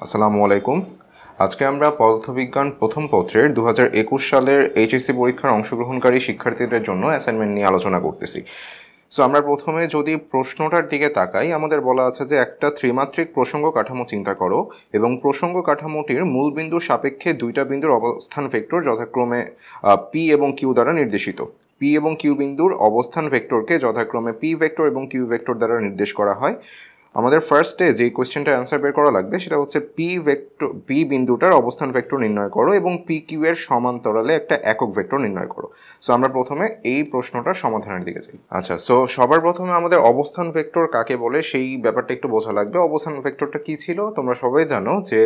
আসসালামু আলাইকুম। আজকে আমরা পদার্থবিজ্ঞান প্রথম পত্রের 2021 সালের এইচএসসি পরীক্ষার অংশগ্রহণকারী শিক্ষার্থীদের জন্য অ্যাসাইনমেন্ট নিয়ে আলোচনা করতেছি। সো আমরা প্রথমে যদি প্রশ্নটার দিকে তাকাই, আমাদের বলা আছে যে একটা ত্রিমাত্রিক প্রসঙ্গ কাঠামো চিন্তা করো এবং প্রসঙ্গ কাঠামোটির মূল বিন্দুর সাপেক্ষে দুইটা বিন্দুর অবস্থান ভেক্টর যথাক্রমে পি এবং কিউ দ্বারা নির্দেশিত। পি এবং কিউ বিন্দুর অবস্থান ভেক্টরকে যথাক্রমে পি ভেক্টর এবং কিউ ভেক্টর দ্বারা নির্দেশ করা হয়। আমাদের ফার্স্টে যে কোয়েশ্চেনটা অ্যান্সার বের করা লাগবে সেটা হচ্ছে পি বিন্দুটার অবস্থান ভেক্টর নির্ণয় করো এবং পি কিউ এর সমান্তরালে একটা একক ভেক্টর নির্ণয় করো। সো আমরা প্রথমে এই প্রশ্নটার সমাধানের দিকে যাই। আচ্ছা, সো সবার প্রথমে আমাদের অবস্থান ভেক্টর কাকে বলে সেই ব্যাপারটা একটু বোঝা লাগবে। অবস্থান ভেক্টরটা কি ছিল তোমরা সবাই জানো যে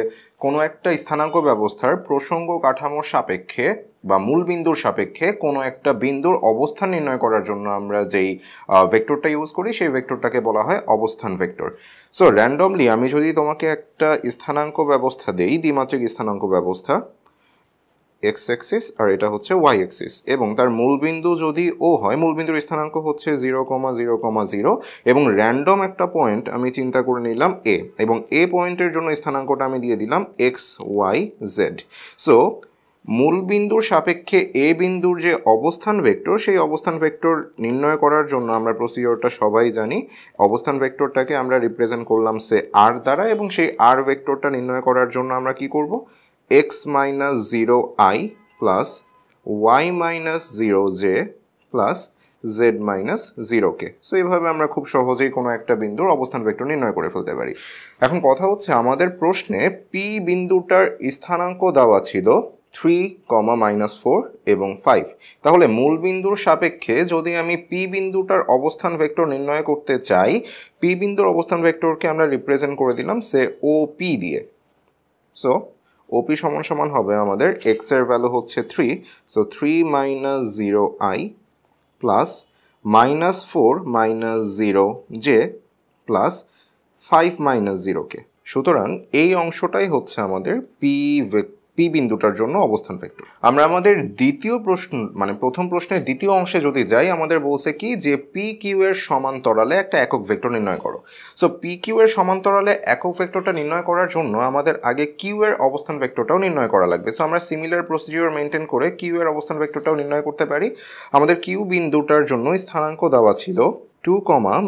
কোনো একটা স্থানাঙ্ক ব্যবস্থার প্রসঙ্গ কাঠামোর সাপেক্ষে বা মূল বিন্দুর সাপেক্ষে কোনো একটা বিন্দুর অবস্থান নির্ণয় করার জন্য আমরা যেই ভেক্টরটা ইউজ করি সেই ভেক্টরটাকে বলা হয় অবস্থান ভেক্টর। সো র্যান্ডমলি আমি যদি তোমাকে একটা স্থানাঙ্ক ব্যবস্থা দেই, দ্বিমাত্রিক স্থানাঙ্ক ব্যবস্থা, এক্স অ্যাক্সিস আর এটা হচ্ছে ওয়াই অ্যাক্সিস, এবং তার মূলবিন্দু যদি ও হয়, মূলবিন্দুর স্থানাঙ্ক হচ্ছে 0,0,0 এবং র্যান্ডম একটা পয়েন্ট আমি চিন্তা করে নিলাম এ, এবং এ পয়েন্টের জন্য স্থানাঙ্কটা আমি দিয়ে দিলাম এক্স ওয়াই জেড। সো মূল বিন্দুর সাপেক্ষে এ বিন্দুর যে অবস্থান ভেক্টর সেই অবস্থান ভেক্টর নির্ণয় করার জন্য আমরা প্রসিডিওরটা সবাই জানি। অবস্থান ভেক্টরটাকে আমরা রিপ্রেজেন্ট করলাম সে আর দ্বারা, এবং সেই আর ভেক্টরটা নির্ণয় করার জন্য আমরা কি করব, x minus 0i plus y minus 0j plus z minus 0k। So এইভাবে আমরা খুব সহজেই কোনো একটা বিন্দুর অবস্থান ভেক্টর নির্ণয় করে ফেলতে পারি। এখন কথা হচ্ছে আমাদের প্রশ্নে পি বিন্দুটার স্থানাঙ্ক দেওয়া ছিল 3, -4 এবং 5। তাহলে মূল বিন্দুর সাপেক্ষে যদি আমি পি বিন্দুটার অবস্থান ভেক্টর নির্ণয় করতে চাই, পি বিন্দুর অবস্থান ভেক্টরকে আমরা রিপ্রেজেন্ট করে দিলাম সে ও পি দিয়ে। সো ওপি সমান সমান হবে আমাদের এক্স এর ভ্যালু হচ্ছে 3, so 3 - 0i plus -4 - 0j plus 5 - 0k। সুতরাং এই অংশটাই হচ্ছে আমাদের পি বিন্দুটার জন্য অবস্থান ভেক্টর। আমরা আমাদের দ্বিতীয় প্রশ্ন মানে প্রথম প্রশ্নের দ্বিতীয় অংশে যদি যাই, আমাদের বলছে কি যে পি কিউ এর সমান্তরালে একটা একক ভেক্টর নির্ণয় করো। সো পি কিউ এর সমান্তরালে একক ভেক্টরটা নির্ণয় করার জন্য আমাদের আগে কিউ এর অবস্থান ভেক্টরটাও নির্ণয় করা লাগবে। সো আমরা সিমিলার প্রসিডিওর মেনটেন করে কিউ এর অবস্থান ভেক্টরটাও নির্ণয় করতে পারি। আমাদের কিউ বিন্দুটার জন্য স্থানাঙ্ক দেওয়া ছিল 2,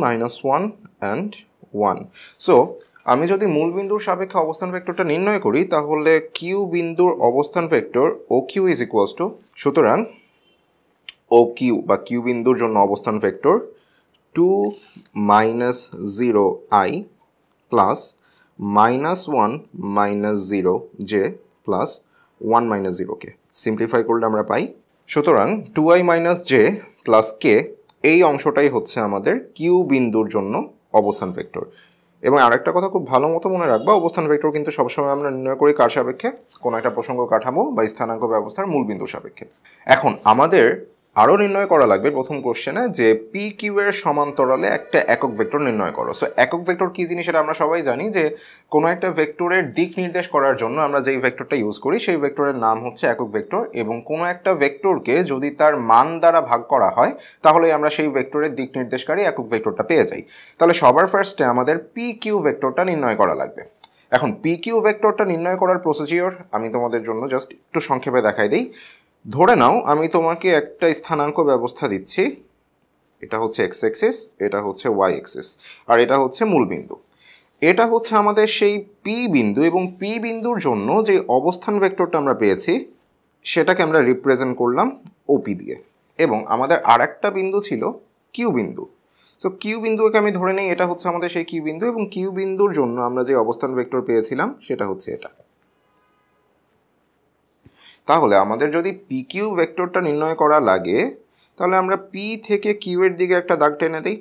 -1 and 1। সো আমি যদি মূল বিন্দুর সাপেক্ষে অবস্থান ভেক্টরটা নির্ণয় করি তাহলে কিউ বিন্দুর অবস্থান vector O Q is equals to, সুতরাং ও কিউ বা কিউ বিন্দুর জন্য অবস্থান vector 2 - 0i plus -1 - 0j plus 1 - 0k। Simplify করলে আমরা পাই, সুতরাং 2i - j প্লাস k এই অংশটাই হচ্ছে আমাদের কিউ বিন্দুর জন্য অবস্থান ভেক্টর। এবং আরেকটা কথা খুব ভালো মতো মনে রাখবা, অবস্থান ভেক্টর কিন্তু সবসময় আমরা নির্ণয় করি কার সাপেক্ষে, কোনো একটা প্রসঙ্গ কাঠামো বা স্থানাঙ্ক ব্যবস্থার মূল বিন্দুর সাপেক্ষে। এখন আমাদের আরও নির্ণয় করা লাগবে প্রথম কোশ্চেনে যে পি কিউ এর সমান্তরালে একটা একক ভেক্টর নির্ণয় করো। সো একক ভেক্টর কী জিনিস এটা আমরা সবাই জানি যে কোনো একটা ভেক্টরের দিক নির্দেশ করার জন্য আমরা যেই ভেক্টরটা ইউজ করি সেই ভেক্টরের নাম হচ্ছে একক ভেক্টর, এবং কোনো একটা ভেক্টরকে যদি তার মান দ্বারা ভাগ করা হয় তাহলে আমরা সেই ভেক্টরের দিক নির্দেশকারী একক ভেক্টরটা পেয়ে যাই। তাহলে সবার ফার্স্টে আমাদের পি কিউ ভেক্টরটা নির্ণয় করা লাগবে। এখন পি কিউ ভেক্টরটা নির্ণয় করার প্রসিডিওর আমি তোমাদের জন্য জাস্ট একটু সংক্ষেপে দেখাই দিই। ধরে নাও আমি তোমাকে একটা স্থানাঙ্ক ব্যবস্থা দিচ্ছি, এটা হচ্ছে এক্স অ্যাক্সিস, এটা হচ্ছে ওয়াই অ্যাক্সিস, আর এটা হচ্ছে মূল বিন্দু। এটা হচ্ছে আমাদের সেই পি বিন্দু, এবং পি বিন্দুর জন্য যে অবস্থান ভেক্টরটা আমরা পেয়েছি সেটাকে আমরা রিপ্রেজেন্ট করলাম ওপি দিয়ে, এবং আমাদের আর একটা বিন্দু ছিল কিউ বিন্দু। সো কিউ বিন্দুকে আমি ধরে নিই এটা হচ্ছে আমাদের সেই কিউ বিন্দু, এবং কিউ বিন্দুর জন্য আমরা যে অবস্থান ভেক্টর পেয়েছিলাম সেটা হচ্ছে এটা। তাহলে আমাদের যদি পি কিউ ভেক্টরটা নির্ণয় করা লাগে তাহলে আমরা পি থেকে কিউ এর দিকে একটা দাগ টেনে দিই,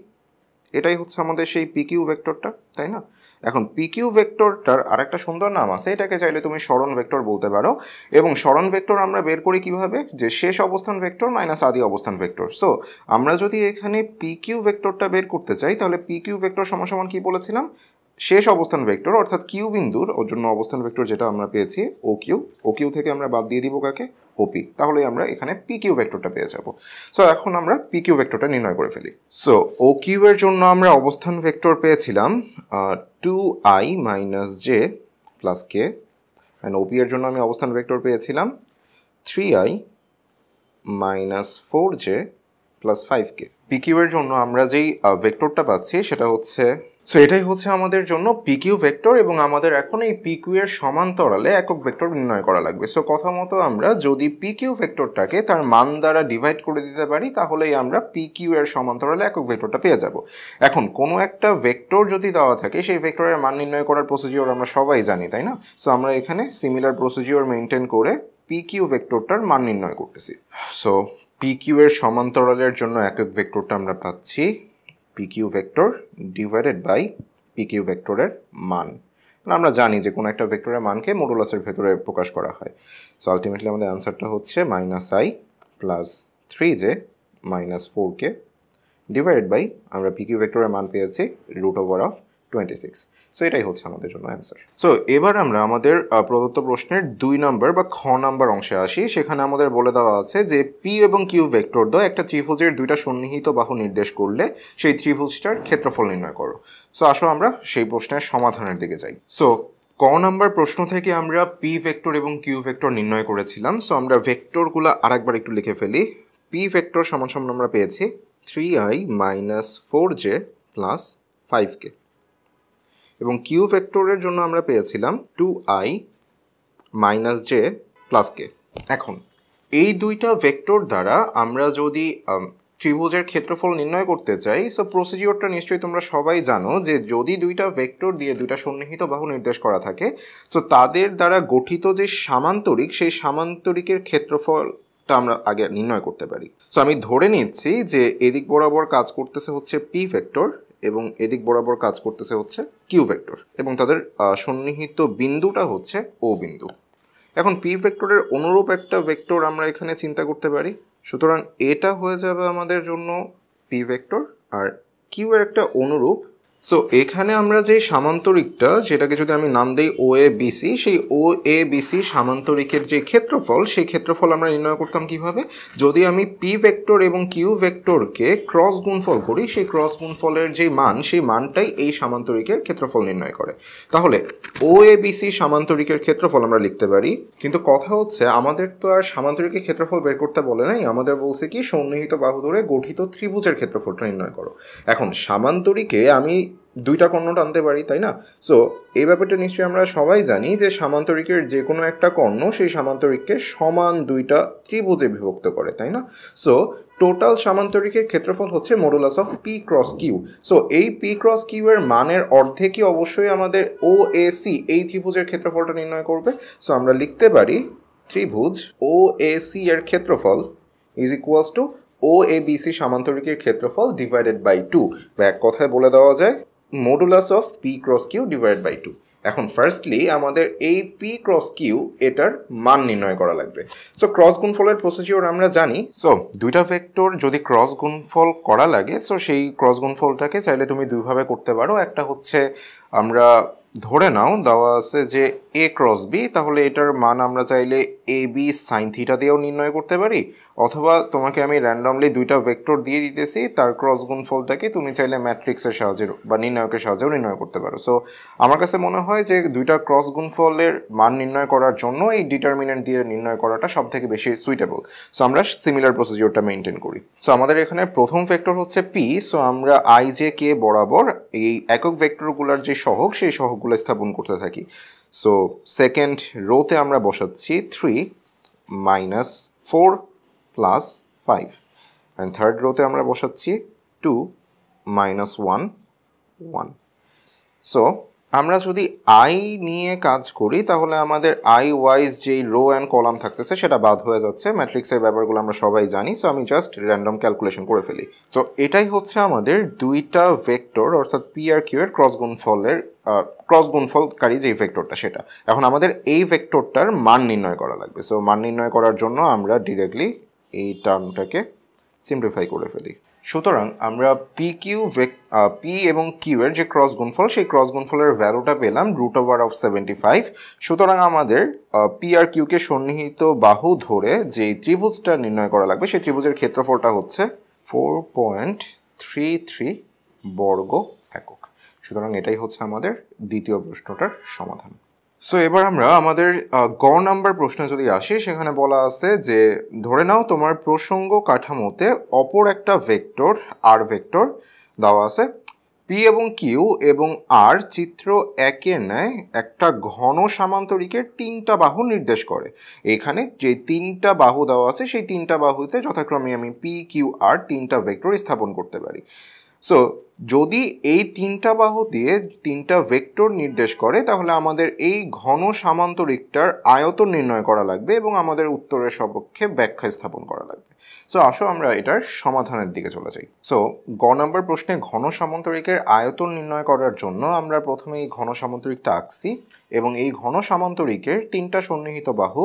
এটাই হচ্ছে আমাদের সেই পি কিউ ভেক্টরটা, তাই না? এখন পি কিউ ভেক্টরটার আরেকটা সুন্দর নাম আছে, এটাকে চাইলে তুমি সরণ ভেক্টর বলতে পারো। এবং সরণ ভেক্টর আমরা বের করি কিভাবে, যে শেষ অবস্থান ভেক্টর মাইনাস আদি অবস্থান ভেক্টর। সো আমরা যদি এখানে পি কিউ ভেক্টরটা বের করতে চাই তাহলে পি কিউ ভেক্টর সমান সমান কি বলেছিলাম, শেষ অবস্থান ভেক্টর অর্থাৎ কিউ বিন্দুর ওর জন্য অবস্থান ভেক্টর যেটা আমরা পেয়েছি ও কিউ থেকে আমরা বাদ দিয়ে দিব কাকে, ওপি, তাহলে আমরা এখানে পি কিউ ভেক্টরটা পেয়ে যাব। সো এখন আমরা পি কিউ ভেক্টরটা নির্ণয় করে ফেলি। সো ও কিউ এর জন্য আমরা অবস্থান ভেক্টর পেয়েছিলাম 2i - j প্লাস কে, অ্যান্ড ওপি এর জন্য আমি অবস্থান ভেক্টর পেয়েছিলাম 3i minus 4j plus 5k। PQ এর জন্য আমরা যেই ভেক্টরটা পাচ্ছি সেটা হচ্ছে, সো এটাই হচ্ছে আমাদের জন্য পিকিউ ভেক্টর, এবং আমাদের এখন এই পিকিউ এর সমান্তরালে একক ভেক্টর নির্ণয় করা লাগবে। সো কথা মতো আমরা যদি পিকিউ ভেক্টরটাকে তার মান দ্বারা ডিভাইড করে দিতে পারি তাহলেই আমরা পিকিউ এর সমান্তরালে একক ভেক্টরটা পেয়ে যাব। এখন কোনো একটা ভেক্টর যদি দেওয়া থাকে সেই ভেক্টরের মান নির্ণয় করার প্রসিডিওর আমরা সবাই জানি, তাই না? সো আমরা এখানে সিমিলার প্রসিডিওর মেনটেন করে পিকিউ ভেক্টরটার মান নির্ণয় করতেছি। সো পিকিউ এর সমান্তরালের জন্য একক ভেক্টরটা আমরা পাচ্ছি PQ vector divided by PQ ভেক্টরের মান। আমরা জানি যে কোনো একটা ভেক্টরের মানকে মডুলাসের ভেতরে প্রকাশ করা হয়। সো আলটিমেটলি আমাদের অ্যান্সারটা হচ্ছে -i plus 3j minus 4k divided by আমরা পিকিউ ভেক্টরের মান পেয়েছি √26। সো এটাই হচ্ছে আমাদের জন্য অ্যান্সার। সো এবার আমরা আমাদের প্রদত্ত প্রশ্নের 2 নম্বর বা খ নম্বর অংশে আসি। সেখানে আমাদের বলে দেওয়া আছে যে পি এবং কিউ ভেক্টর দ্বয় একটা ত্রিভুজের দুইটা সন্নিহিত বাহু নির্দেশ করলে সেই ত্রিভুজটার ক্ষেত্রফল নির্ণয় করো। সো আসো আমরা সেই প্রশ্নের সমাধানের দিকে যাই। সো ক নাম্বার প্রশ্ন থেকে আমরা পি ভেক্টর এবং কিউ ভেক্টর নির্ণয় করেছিলাম। সো আমরা ভেক্টরগুলো আরেকবার একটু লিখে ফেলি। পি ভেক্টর সমান সমান আমরা পেয়েছি 3i minus 4j plus 5k, এবং কিউ ভেক্টরের জন্য আমরা পেয়েছিলাম 2i মাইনাস j প্লাস কে। এখন এই দুইটা ভেক্টর দ্বারা আমরা যদি ত্রিভুজের ক্ষেত্রফল নির্ণয় করতে চাই, সো প্রসিডিওরটা নিশ্চয়ই তোমরা সবাই জানো যে যদি দুইটা ভেক্টর দিয়ে দুইটা সন্নিহিত বাহু নির্দেশ করা থাকে, সো তাদের দ্বারা গঠিত যে সামান্তরিক সেই সামান্তরিকের ক্ষেত্রফলটা আমরা আগে নির্ণয় করতে পারি। সো আমি ধরে নিচ্ছি যে এদিক বরাবর কাজ করতেছে হচ্ছে পি ভেক্টর এবং এদিক বরাবর কাজ করতেছে হচ্ছে কিউ ভেক্টর, এবং তাদের সন্নিহিত বিন্দুটা হচ্ছে ও বিন্দু। এখন পি ভেক্টরের অনুরূপ একটা ভেক্টর আমরা এখানে চিন্তা করতে পারি। সুতরাং এটা হয়ে যাবে আমাদের জন্য পি ভেক্টর, আর কিউ এর একটা অনুরূপ। সো এখানে আমরা যে সামান্তরিকটা, যেটাকে যদি আমি নাম দিই ও এ বিসি, সেই ও এ বিসি সামান্তরিকের যে ক্ষেত্রফল, সেই ক্ষেত্রফল আমরা নির্ণয় করতাম কিভাবে? যদি আমি পি ভেক্টর এবং কিউ ভেক্টরকে ক্রস গুণফল করি, সেই ক্রস গুণফলের যে মান, সেই মানটাই এই সামান্তরিকের ক্ষেত্রফল নির্ণয় করে। তাহলে ও এ বিসি সামান্তরিকের ক্ষেত্রফল আমরা লিখতে পারি, কিন্তু কথা হচ্ছে আমাদের তো আর সামান্তরিকের ক্ষেত্রফল বের করতে বলে নাই, আমাদের বলছে কি সন্নিহিত বাহু ধরে গঠিত ত্রিভুজের ক্ষেত্রফলটা নির্ণয় করো। এখন সামান্তরিকে আমি দুইটা কর্ণ টানতে পারি, তাই না? সো এই ব্যাপারটা নিশ্চয়ই আমরা সবাই জানি যে সামান্তরিকের যে কোনো একটা কর্ণ সেই সামান্তরিককে সমান দুইটা ত্রিভুজে বিভক্ত করে, তাই না? সো টোটাল সামান্তরিকের ক্ষেত্রফল হচ্ছে modulus of p cross q. So এই পি ক্রস কিউ এর মানের অর্ধেকই অবশ্যই আমাদের ও এ সি এই ত্রিভুজের ক্ষেত্রফলটা নির্ণয় করবে। সো আমরা লিখতে পারি ত্রিভুজ ও এ সি এর ক্ষেত্রফল ইজ ইকুয়ালস টু ও এ বি সি সামান্তরিকের ক্ষেত্রফল ডিভাইডেড বাই 2, বা এক কথায় বলে দেওয়া যায় modulus of p cross q divide by 2। এখন ফার্স্টলি আমাদের এই পি ক্রস কিউ এটার মান নির্ণয় করা লাগবে। সো ক্রস গুণফলের প্রসিডিওর আমরা জানি। সো দুইটা ভেক্টর যদি ক্রস গুণফল করা লাগে, সো সেই ক্রস গুণফলটাকে চাইলে তুমি দুইভাবে করতে পারো। একটা হচ্ছে আমরা ধরে নাও দেওয়া আছে যে এ ক্রস বি, তাহলে এটার মান আমরা চাইলে এ বি সাইন থিটা দিয়েও নির্ণয় করতে পারি, অথবা তোমাকে আমি র্যান্ডমলি দুইটা ভেক্টর দিয়ে দিতেছি, তার ক্রস গুণফলটাকে তুমি চাইলে ম্যাট্রিক্সের সাহায্যে বা নির্ণায়কের সাহায্যেও নির্ণয় করতে পারো। সো আমার কাছে মনে হয় যে দুইটা ক্রস গুণফলের মান নির্ণয় করার জন্য এই ডিটারমিনেন্ট দিয়ে নির্ণয় করাটা সব থেকে বেশি সুইটেবল। সো আমরা সিমিলার প্রসিডিওরটা মেনটেন করি। সো আমাদের এখানে প্রথম ভেক্টর হচ্ছে পি। সো আমরা আই জে কে বরাবর এই একক ভেক্টরগুলোর যে সহগ, সেই সহগগুলো স্থাপন করতে থাকি। সো সেকেন্ড রোতে আমরা বসাচ্ছি 3 মাইনাস 4 প্লাস 5, অ্যান্ড থার্ড রোতে আমরা বসাচ্ছি 2 মাইনাস 1 1। সো আমরা যদি আই নিয়ে কাজ করি তাহলে আমাদের আই ওয়াইজ যেই রো অ্যান্ড কলাম থাকতেছে সেটা বাদ হয়ে যাচ্ছে। ম্যাট্রিক্সের ব্যাপারগুলো আমরা সবাই জানি। সো আমি জাস্ট র্যান্ডম ক্যালকুলেশন করে ফেলি। তো এটাই হচ্ছে আমাদের দুইটা ভেক্টর অর্থাৎ পি আর কিউ এর ক্রস গুণফলকারী যে ভেক্টরটা সেটা। এখন আমাদের এই ভেক্টরটার মান নির্ণয় করা লাগবে। সো মান নির্ণয় করার জন্য আমরা ডিরেক্টলি এই টার্মটাকে সিম্পলিফাই করে ফেলি। সুতরাং আমরা পি এবং কিউ এর যে ক্রস গুণফল, সেই ক্রস গুণফলের ভ্যালুটা পেলাম √75। সুতরাং আমাদের পি আর কিউকে সন্নিহিত বাহু ধরে যে ত্রিভুজটা নির্ণয় করা লাগবে, সেই ত্রিভুজের ক্ষেত্রফলটা হচ্ছে 4.33 বর্গ একক। সুতরাং এটাই হচ্ছে আমাদের দ্বিতীয় প্রশ্নটার সমাধান। সো এবার আমরা আমাদের গ নাম্বার প্রশ্নে যদি আসি, সেখানে বলা আছে যে ধরে নাও তোমার প্রসঙ্গ কাঠামোতে অপর একটা ভেক্টর আর ভেক্টর দেওয়া আছে, পি এবং কিউ এবং আর চিত্র একের ন্যায় একটা ঘন সামান্তরিকের তিনটা বাহু নির্দেশ করে। এখানে যে তিনটা বাহু দেওয়া আছে সেই তিনটা বাহুতে যথাক্রমে আমি পি কিউ আর তিনটা ভেক্টর স্থাপন করতে পারি। সো যদি এই তিনটা বাহু দিয়ে তিনটা ভেক্টর নির্দেশ করে তাহলে আমাদের এই ঘন সামান্তরিকটার আয়তন নির্ণয় করা লাগবে এবং আমাদের উত্তরের সপক্ষে ব্যাখ্যা স্থাপন করা লাগবে। সো আসো আমরা এটার সমাধানের দিকে চলে যাই। সো গ নম্বর প্রশ্নে ঘন সামান্তরিকের আয়তন নির্ণয় করার জন্য আমরা প্রথমে এই ঘন সামান্তরিকটা আঁকছি এবং এই ঘন সামান্তরিকের তিনটা সন্নিহিত বাহু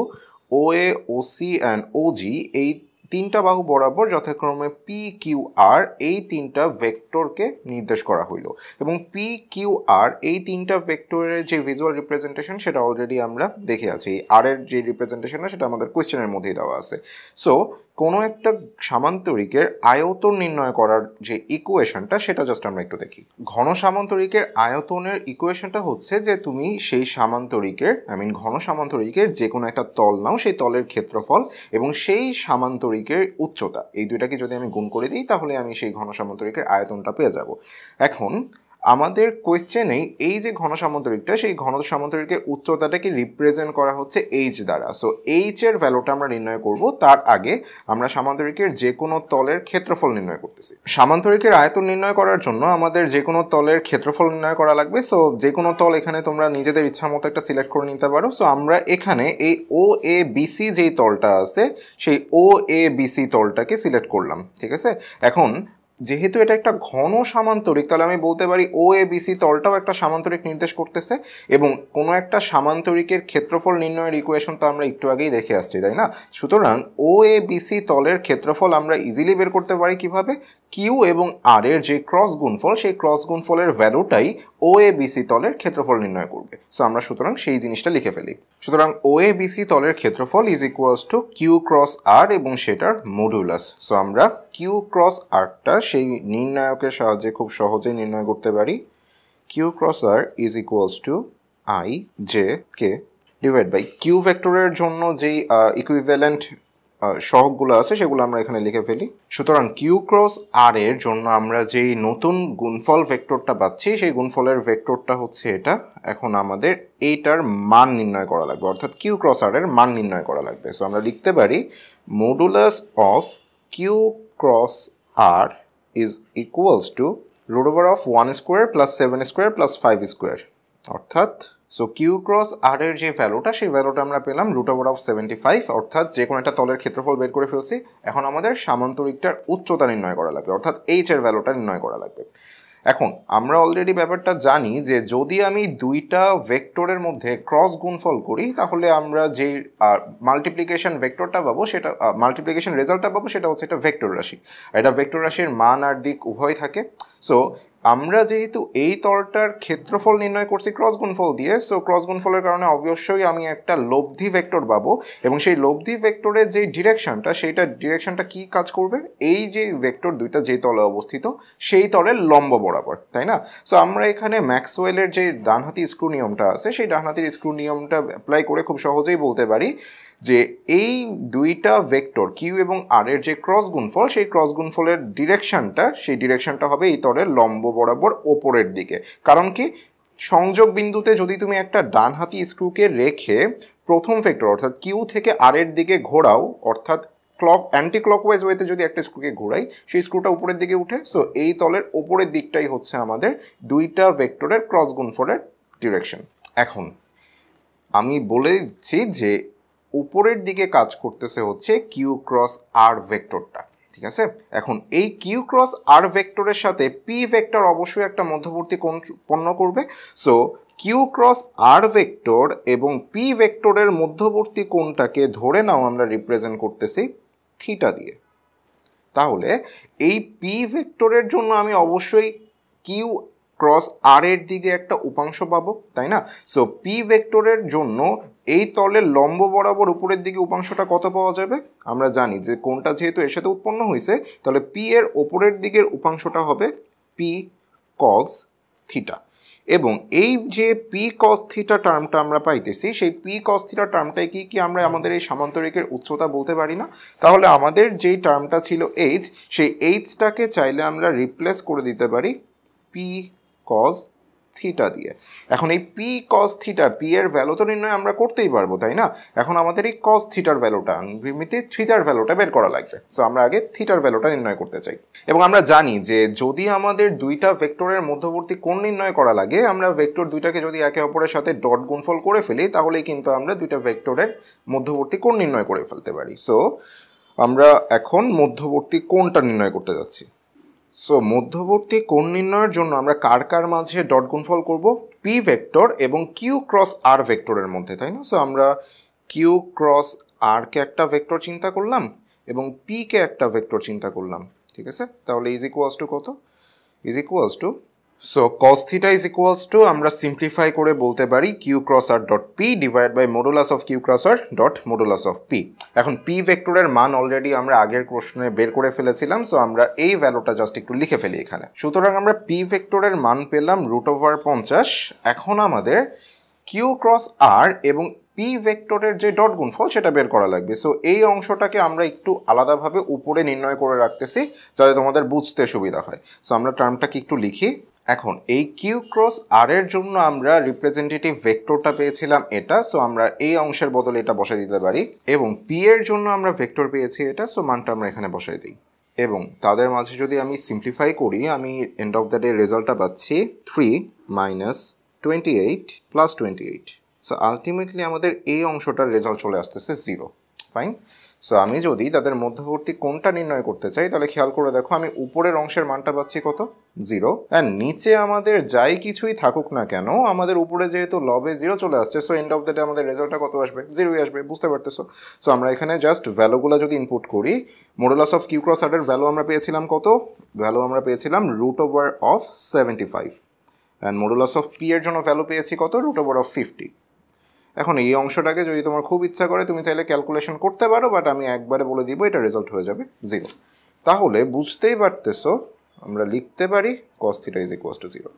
ও এ, ও সি অ্যান্ড ও জি, এই তিনটা বাহু বরাবর যথাক্রমে পি কিউ আর এই তিনটা ভেক্টরকে নির্দেশ করা হইল এবং পি কিউ আর এই তিনটা ভেক্টরের যে ভিজুয়াল রিপ্রেজেন্টেশন সেটা অলরেডি আমরা দেখে আছি। আর এর যে রিপ্রেজেন্টেশনটা সেটা আমাদের কোয়েশ্চেনের মধ্যেই দেওয়া আছে। সো কোনো একটা সামান্তরিকের আয়তন নির্ণয় করার যে ইকুয়েশনটা সেটা জাস্ট আমরা একটু দেখি। ঘন সামান্তরিকের আয়তনের ইকুয়েশনটা হচ্ছে যে তুমি সেই সামান্তরিকের ঘন সামান্তরিকের যে কোনো একটা তল নাও, সেই তলের ক্ষেত্রফল এবং সেই সামান্তরিকের উচ্চতা, এই দুইটাকে যদি আমি গুণ করে দিই তাহলে আমি সেই ঘন সামান্তরিকের আয়তনটা পেয়ে যাব। এখন আমাদের কোয়েশ্চেনেই এই যে ঘন সামান্তরিকটা, সেই ঘন সামান্তরিকের উচ্চতাটাকে রিপ্রেজেন্ট করা হচ্ছে এইচ দ্বারা। সো এইচ এর ভ্যালুটা আমরা নির্ণয় করব, তার আগে আমরা সামান্তরিকের যে কোনো তলের ক্ষেত্রফল নির্ণয় করতেছি। সামান্তরিকের আয়তন নির্ণয় করার জন্য আমাদের যে কোনো তলের ক্ষেত্রফল নির্ণয় করা লাগবে। সো যে কোনো তল এখানে তোমরা নিজেদের ইচ্ছা মতো একটা সিলেক্ট করে নিতে পারো। সো আমরা এখানে এই ও এ বিসি যেই তলটা আছে সেই ও এ বিসি তলটাকে সিলেক্ট করলাম, ঠিক আছে। এখন যেহেতু এটা একটা ঘন সামান্তরিক তাহলে আমি বলতে পারি ও এ বিসি তলটাও একটা সামান্তরিক নির্দেশ করতেছে এবং কোনো একটা সামান্তরিকের ক্ষেত্রফল নির্ণয়ের ইকুয়েশন তো আমরা একটু আগেই দেখে আসছি, তাই না? সুতরাং ও এ বিসি তলের ক্ষেত্রফল আমরা ইজিলি বের করতে পারি কিভাবে? কিউ এবং আর এর যে ক্রস গুণফল, সেই ক্রস গুণফলের ভ্যালুটাই ও এ বিসি তলের ক্ষেত্রফল নির্ণয় করবে। সো আমরা সুতরাং সেই জিনিসটা লিখে ফেলি। সুতরাং ও এ বিসি তলের ক্ষেত্রফল is equals to Q cross R এবং সেটার মডুলাস। সো আমরা কিউ ক্রস আরটা সেই নির্ণায়কের সাহায্যে খুব সহজেই নির্ণয় করতে পারি। Q cross R is equals to I J K divide by Q ভেক্টরের জন্য যেই ইকুইভ্যালেন্ট সহগগুলো আছে সেগুলো আমরা এখানে লিখে ফেলি। সুতরাং কিউ ক্রস আর এর জন্য আমরা যেই নতুন গুণফল ভেক্টরটা পাচ্ছি সেই গুণফলের ভেক্টরটা হচ্ছে এটা। এখন আমাদের এইটার মান নির্ণয় করা লাগবে, অর্থাৎ কিউ ক্রস আর এর মান নির্ণয় করা লাগবে। সো আমরা লিখতে পারি modulus of q cross R is equals to root over of 1 square plus 7 square plus 5 square, অর্থাৎ সো কিউ ক্রস আর এর যে ভ্যালুটা সেই ভ্যালুটা আমরা পেলাম রুট ওভার অফ 75, অর্থাৎ যে কোনো একটা তলের ক্ষেত্রফল বের করে ফেলছি। এখন আমাদের সামান্তরিকটার উচ্চতা নির্ণয় করা লাগবে, অর্থাৎ এইচ এর ভ্যালুটা নির্ণয় করা লাগবে। এখন আমরা অলরেডি ব্যাপারটা জানি যে যদি আমি দুইটা ভেক্টরের মধ্যে ক্রস গুণফল করি তাহলে আমরা যে মাল্টিপ্লিকেশন ভেক্টরটা পাবো সেটা মাল্টিপ্লিকেশন রেজাল্টটা পাবো সেটা হচ্ছে একটা ভেক্টর রাশি। এটা ভেক্টর রাশির মান আর দিক উভয় থাকে। সো আমরা যেহেতু এই তলটার ক্ষেত্রফল নির্ণয় করছি ক্রস গুণফল দিয়ে, সো ক্রস গুণফলের কারণে অবশ্যই আমি একটা লব্ধি ভেক্টর পাবো এবং সেই লব্ধি ভেক্টরের যে ডিরেকশনটা সেইটা ডিরেকশনটা কি কাজ করবে? এই যে ভেক্টর দুইটা যে তলে অবস্থিত সেই তলের লম্ব বরাবর, তাই না? সো আমরা এখানে ম্যাক্সওয়েলের যে ডানহাতি স্ক্রু নিয়মটা আছে সেই ডানহাতির স্ক্রু নিয়মটা অ্যাপ্লাই করে খুব সহজেই বলতে পারি যে এই দুইটা ভেক্টর কিউ এবং আর এর যে ক্রস গুণফল সেই ক্রস গুণফলের সেই ডিরেকশনটা হবে এই তলের লম্ব বরাবর ওপরের দিকে। কারণ কি, সংযোগ বিন্দুতে যদি তুমি একটা ডানহাতি স্ক্রুকে রেখে প্রথম ভেক্টর অর্থাৎ কিউ থেকে আর এর দিকে ঘোরাও, অর্থাৎ অ্যান্টি ক্লকওয়াইজ ওয়েতে যদি একটা স্ক্রুকে ঘোরাই সেই স্ক্রুটা উপরের দিকে উঠে। সো এই তলের ওপরের দিকটাই হচ্ছে আমাদের দুইটা ভেক্টরের ক্রস গুণফলের ডিরেকশন। এখন আমি বলে দিচ্ছি যে উপরের দিকে কাজ করতেছে হচ্ছে কিউ ক্রস আর ভেক্টরটা, ঠিক আছে। এখন এই কিউ ক্রস আর ভেক্টরের সাথে পি ভেক্টর অবশ্যই একটা মধ্যবর্তী কোণ উৎপন্ন করবে। সো কিউ ক্রস আর ভেক্টর এবং পি ভেক্টরের মধ্যবর্তী কোণটাকে ধরে নাও আমরা রিপ্রেজেন্ট করতেছি থিটা দিয়ে। তাহলে এই পি ভেক্টরের জন্য আমি অবশ্যই কিউ ক্রস আর এর দিকে একটা উপাংশ পাবো, তাই না? সো পি ভেক্টরের জন্য এই তলের লম্ব বরাবর উপরের দিকে উপাংশটা কত পাওয়া যাবে? আমরা জানি যে কোণটা যেহেতু এর সাথে উৎপন্ন হয়েছে তাহলে পি এর ওপরের দিকের উপাংশটা হবে পি কস থিটা। এবং এই যে পি কস থিটা টার্মটা আমরা পাইতেছি সেই পি কস থিটা টার্মটাই কি আমরা আমাদের এই সামান্তরিকের উচ্চতা বলতে পারি না? তাহলে আমাদের যেই টার্মটা ছিল এইচ, সেই এইচটাকে চাইলে আমরা রিপ্লেস করে দিতে পারি পি কস থিটা দিয়ে। এখন এই পি কস থিটা, পি এর ভ্যালু তো নির্ণয় আমরা করতেই পারবো, তাই না? এখন আমাদের এই কস থিটার ভ্যালুটা, এমনিতে থিটার ভ্যালুটা বের করা লাগবে। সো আমরা আগে থিটার ভ্যালুটা নির্ণয় করতে চাই। এবং আমরা জানি যে যদি আমাদের দুইটা ভেক্টরের মধ্যবর্তী কোণ নির্ণয় করা লাগে, আমরা ভেক্টর দুইটাকে যদি একে অপরের সাথে ডট গুণফল করে ফেলি, তাহলেই কিন্তু আমরা দুইটা ভেক্টরের মধ্যবর্তী কোণ নির্ণয় করে ফেলতে পারি। সো আমরা এখন মধ্যবর্তী কোণটা নির্ণয় করতে যাচ্ছি। সো মধ্যবর্তী কোণ নির্ণয়ের জন্য আমরা কার কার মাঝে ডট গুণফল করব? পি ভেক্টর এবং কিউ ক্রস আর ভেক্টরের মধ্যে, তাই না? সো আমরা কিউ ক্রস আর কে একটা ভেক্টর চিন্তা করলাম এবং পি কে একটা ভেক্টর চিন্তা করলাম, ঠিক আছে? তাহলে ইজ ইকুয়ালস টু কত? Is equals to, so cos theta is equals to, আমরা সিম্পলিফাই করে বলতে পারি Q cross r dot p divide by modulus of q cross r dot modulus of p. এখন পি ভেক্টরের মান অলরেডি আমরা আগের প্রশ্নে বের করে ফেলেছিলাম, সো আমরা এই ভ্যালুটা জাস্ট একটু লিখে ফেলি এখানে। সুতরাং আমরা পি ভেক্টরের মান পেলাম √50। এখন আমাদের কিউ ক্রস আর এবং পি ভেক্টরের যে ডট গুণফল সেটা বের করা লাগবে। সো এই অংশটাকে আমরা একটু আলাদাভাবে উপরে নির্ণয় করে রাখতেছি যাতে তোমাদের বুঝতে সুবিধা হয়। সো আমরা টার্মটাকে একটু লিখি। এখন এই কিউ ক্রস আর এর জন্য আমরা রিপ্রেজেন্টেটিভ ভেক্টরটা পেয়েছিলাম এটা, সো আমরা এই অংশের বদলে এটা বসাই দিতে পারি। এবং পি এর জন্য আমরা ভেক্টর পেয়েছি এটা, সো মানটা আমরা এখানে বসাই দিই। এবং তাদের মাঝে যদি আমি সিম্পলিফাই করি, আমি এন্ড অফ দ্য ডে রেজাল্টটা পাচ্ছি 3 - 28 + 28। সো আলটিমেটলি আমাদের এই অংশটার রেজাল্ট চলে আসতেছে 0। ফাইন। সো আমি যদি তাদের মধ্যবর্তী কোণটা নির্ণয় করতে চাই, তাহলে খেয়াল করে দেখো আমি উপরের অংশের মানটা পাচ্ছি কত? 0। অ্যান্ড নিচে আমাদের যাই কিছুই থাকুক না কেন, আমাদের উপরে যেহেতু লবে 0 চলে আসছে, so end of the day আমাদের রেজাল্টটা কত আসবে? 0ই আসবে, বুঝতে পারতেছো? সো আমরা এখানে জাস্ট ভ্যালুগুলো যদি ইনপুট করি, modulus of q cross r এর ভ্যালু আমরা পেয়েছিলাম কত? ভ্যালু আমরা পেয়েছিলাম √75। অ্যান্ড মডুলাস অফ পি এর জন্য ভ্যালু পেয়েছি কত? √50। এখন এই অংশটাকে যদি তোমার খুব ইচ্ছা করে তুমি চাইলে ক্যালকুলেশন করতে পারো, বাট আমি একবারে বলে দিব এটা রেজাল্ট হয়ে যাবে 0। তাহলে বুঝতেই পারতেছো আমরা লিখতে পারি cos θ = 0।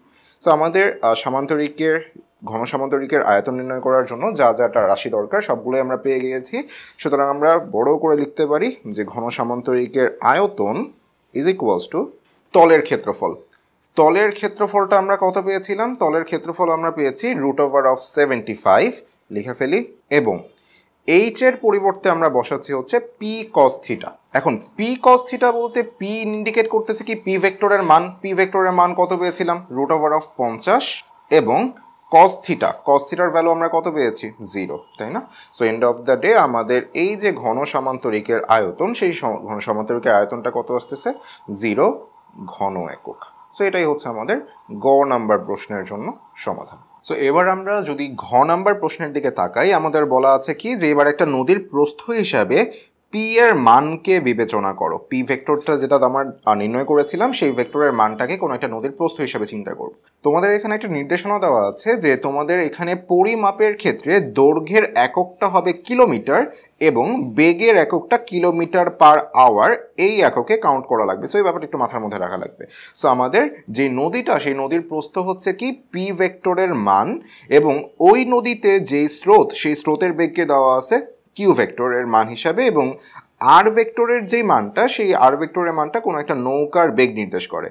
সো আমাদের সামান্তরিকের ঘন সামান্তরিকের আয়তন নির্ণয় করার জন্য যা যা রাশি দরকার সবগুলোই আমরা পেয়ে গিয়েছি। সুতরাং আমরা বড় করে লিখতে পারি যে ঘন সামান্তরিকের আয়তন ইজ ইকুয়ালস টু তলের ক্ষেত্রফল। তলের ক্ষেত্রফলটা আমরা কত পেয়েছিলাম? তলের ক্ষেত্রফল আমরা পেয়েছি √75 লিখে ফেলি। এবং এইচ এর পরিবর্তে আমরা বসাচ্ছি হচ্ছে পি কস থিটা। এখন পি কস থিটা বলতে পি ইন্ডিকেট করতেছে কি? পি ভেক্টরের মান। পি ভেক্টরের মান কত পেয়েছিলাম? √50। এবং কস থিটার ভ্যালু আমরা কত পেয়েছি? 0, তাই না? So end of the day আমাদের এই যে ঘন সামান্তরিকের আয়তন, সেই ঘন সামান্তরিকের আয়তনটা কত আসতেছে? 0 ঘন একক। সো এটাই হচ্ছে আমাদের গ নাম্বার প্রশ্নের জন্য সমাধান। সো এবার আমরা যদি ঘ নাম্বার প্রশ্নের দিকে তাকাই, আমাদের বলা আছে কি যে এবার একটা নদীর প্রস্থ হিসাবে পি এর মানকে বিবেচনা করো। পি ভেক্টরটা যেটা আমার নির্ণয় করেছিলাম সেই ভেক্টরের মানটাকে কোনো একটা নদীর প্রস্থ হিসাবে চিন্তা করব। তোমাদের এখানে একটা নির্দেশনা দেওয়া আছে যে তোমাদের এখানে পরিমাপের ক্ষেত্রে দৈর্ঘ্যের এককটা হবে কিলোমিটার এবং বেগের এককটা km/h, এই এককে কাউন্ট করা লাগবে। সো এই ব্যাপারটা একটু মাথার মধ্যে রাখা লাগবে। সো আমাদের যে নদীটা, সেই নদীর প্রস্থ হচ্ছে কি পি ভেক্টরের মান, এবং ওই নদীতে যে স্রোত, সেই স্রোতের বেগকে দেওয়া আছে কিউ ভেক্টরের মান হিসাবে, এবং আর ভেক্টরের যে মানটা, সেই আর ভেক্টরের মানটা কোনো একটা নৌকার বেগ নির্দেশ করে।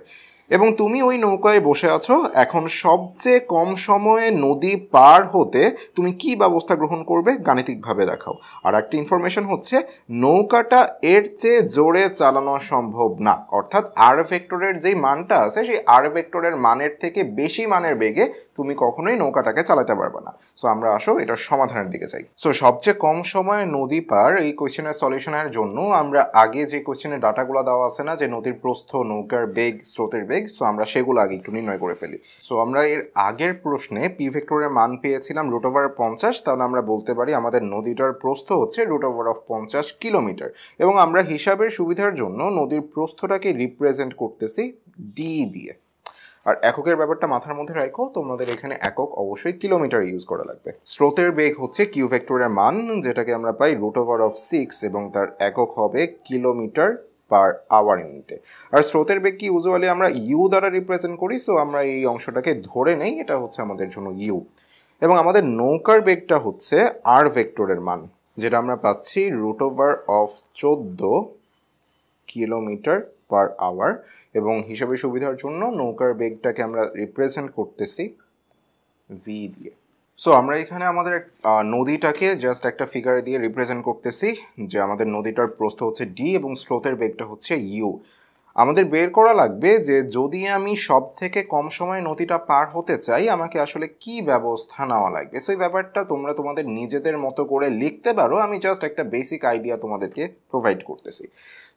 এবং তুমি ওই নৌকায় বসে আছো। এখন সবচেয়ে কম সময়ে নদী পার হতে তুমি কি ব্যবস্থা গ্রহণ করবে গাণিতিকভাবে দেখাও। আর একটা ইনফরমেশন হচ্ছে নৌকাটা এর চেয়ে জোরে চালানো সম্ভব না, অর্থাৎ আর ভেক্টরের যেই মানটা আছে সেই আর ভেক্টরের মানের থেকে বেশি মানের বেগে তুমি কখনোই নৌকাটাকে চালাতে পারবে না। সো আমরা আসো এটার সমাধানের দিকে যাই। সো সবচেয়ে কম সময়ে নদী পার, এই কোয়েশ্চেনের সলিউশনের জন্য আমরা আগে যে কোয়েশ্চেনের ডাটাগুলো দেওয়া আছে না, যে নদীর প্রস্থ, নৌকার বেগ, স্রোতের বেগ, সো আমরা সেগুলো আগে একটু নির্ণয় করে ফেলি। সো আমরা এর আগের প্রশ্নে পি ভেক্টরের মান পেয়েছিলাম √50, তাহলে আমরা বলতে পারি আমাদের নদীটার প্রস্থ হচ্ছে √50 কিলোমিটার। এবং আমরা হিসাবের সুবিধার জন্য নদীর প্রস্থটাকে রিপ্রেজেন্ট করতেছি ডি দিয়ে। আর এককের ব্যাপারটা মাথার মধ্যে রাখো, তোমাদের এখানে একক অবশ্যই কিলোমিটার ইউজ করা লাগবে। স্রোতের বেগ হচ্ছে কিউ ভেক্টরের মান, যেটাকে আমরা পাই √6, এবং তার একক হবে km/h। পার আওয়ার ইউনিটে। আর স্রোতের বেগ কি ইউজুয়ালি আমরা ইউ দ্বারা রিপ্রেজেন্ট করি, সো আমরা এই অংশটাকে ধরে নেই, এটা হচ্ছে আমাদের জন্য ইউ। এবং আমাদের নৌকার বেগটা হচ্ছে আর ভেক্টরের মান, যেটা আমরা পাচ্ছি √14 কিলোমিটার পার আওয়ার। এবং হিসাবে সুবিধার জন্য নৌকার বেগটাকে আমরা রিপ্রেজেন্ট করতেছি ভি দিয়ে। সো আমরা এখানে আমাদের নদীটাকে জাস্ট একটা ফিগারে দিয়ে রিপ্রেজেন্ট করতেছি যে আমাদের নদীটার প্রস্থ হচ্ছে ডি এবং স্রোতের বেগটা হচ্ছে ইউ। আমাদের বের করা লাগবে যে যদি আমি সব থেকে কম সময়ে নদীটা পার হতে চাই আমাকে আসলে কি ব্যবস্থা নেওয়া লাগবে। সো এই ব্যাপারটা তোমরা তোমাদের নিজেদের মতো করে লিখতে পারো, আমি জাস্ট একটা বেসিক আইডিয়া তোমাদেরকে প্রোভাইড করতেছি।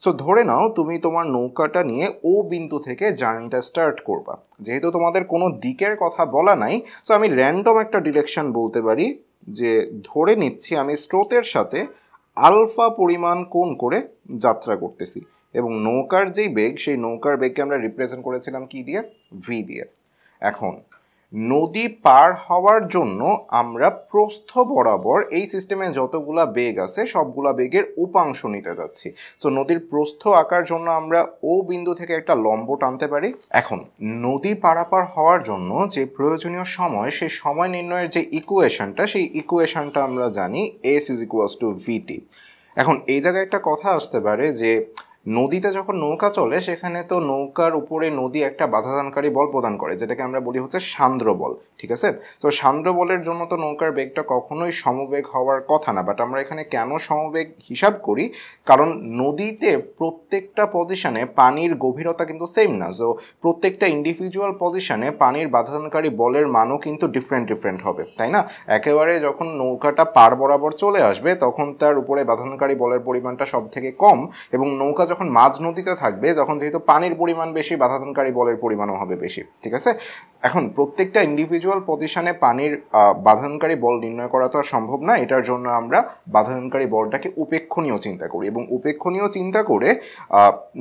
সো ধরে নাও তুমি তোমার নৌকাটা নিয়ে ও বিন্দু থেকে জার্নিটা স্টার্ট করবা। যেহেতু তোমাদের কোনো দিকের কথা বলা নাই, সো আমি র্যান্ডম একটা ডিরেকশন বলতে পারি যে ধরে নিচ্ছি আমি স্রোতের সাথে আলফা পরিমাণ কোণ করে যাত্রা করতেছি এবং নৌকার যেই বেগ সেই নৌকার বেগকে আমরা রিপ্রেজেন্ট করেছিলাম কি দিয়ে, ভি দিয়ে। এখন নদী পার হওয়ার জন্য আমরা প্রস্থ বরাবর এই সিস্টেমে যতগুলা বেগ আছে সবগুলা বেগের উপাংশ নিতে যাচ্ছি। সো নদীর প্রস্থ আঁকার জন্য আমরা ও বিন্দু থেকে একটা লম্ব টানতে পারি। এখন নদী পারাপার হওয়ার জন্য যে প্রয়োজনীয় সময়, সেই সময় নির্ণয়ের যে ইকুয়েশনটা, সেই ইকুয়েশনটা আমরা জানি S=VT। এখন এই জায়গায় একটা কথা আসতে পারে যে নদীতে যখন নৌকা চলে সেখানে তো নৌকার উপরে নদী একটা বাধাদানকারী বল প্রদান করে, যেটাকে আমরা বলি হচ্ছে সান্দ্র বল, ঠিক আছে? তো সান্দ্র বলের জন্য তো নৌকার বেগটা কখনোই সমবেগ হওয়ার কথা না, বাট আমরা এখানে কেন সমবেগ হিসাব করি, কারণ নদীতে প্রত্যেকটা পজিশনে পানির গভীরতা কিন্তু সেম না। সো প্রত্যেকটা ইন্ডিভিজুয়াল পজিশনে পানির বাধাদানকারী বলের মানও কিন্তু ডিফারেন্ট হবে, তাই না? একেবারে যখন নৌকাটা পার বরাবর চলে আসবে তখন তার উপরে বাধাদানকারী বলের পরিমাণটা সব থেকে কম, এবং নৌকা যখন মাঝ নদীতে থাকবে তখন যেহেতু পানির পরিমাণ বেশি বাধাদানকারী বলের পরিমাণও হবে বেশি, ঠিক আছে? এখন প্রত্যেকটা ইন্ডিভিজুয়াল পজিশনে পানির বাধাদানকারী বল নির্ণয় করা তো আর সম্ভব না, এটার জন্য আমরা বাধাদানকারী বলটাকে উপেক্ষণীয় চিন্তা করি এবং উপেক্ষণীয় চিন্তা করে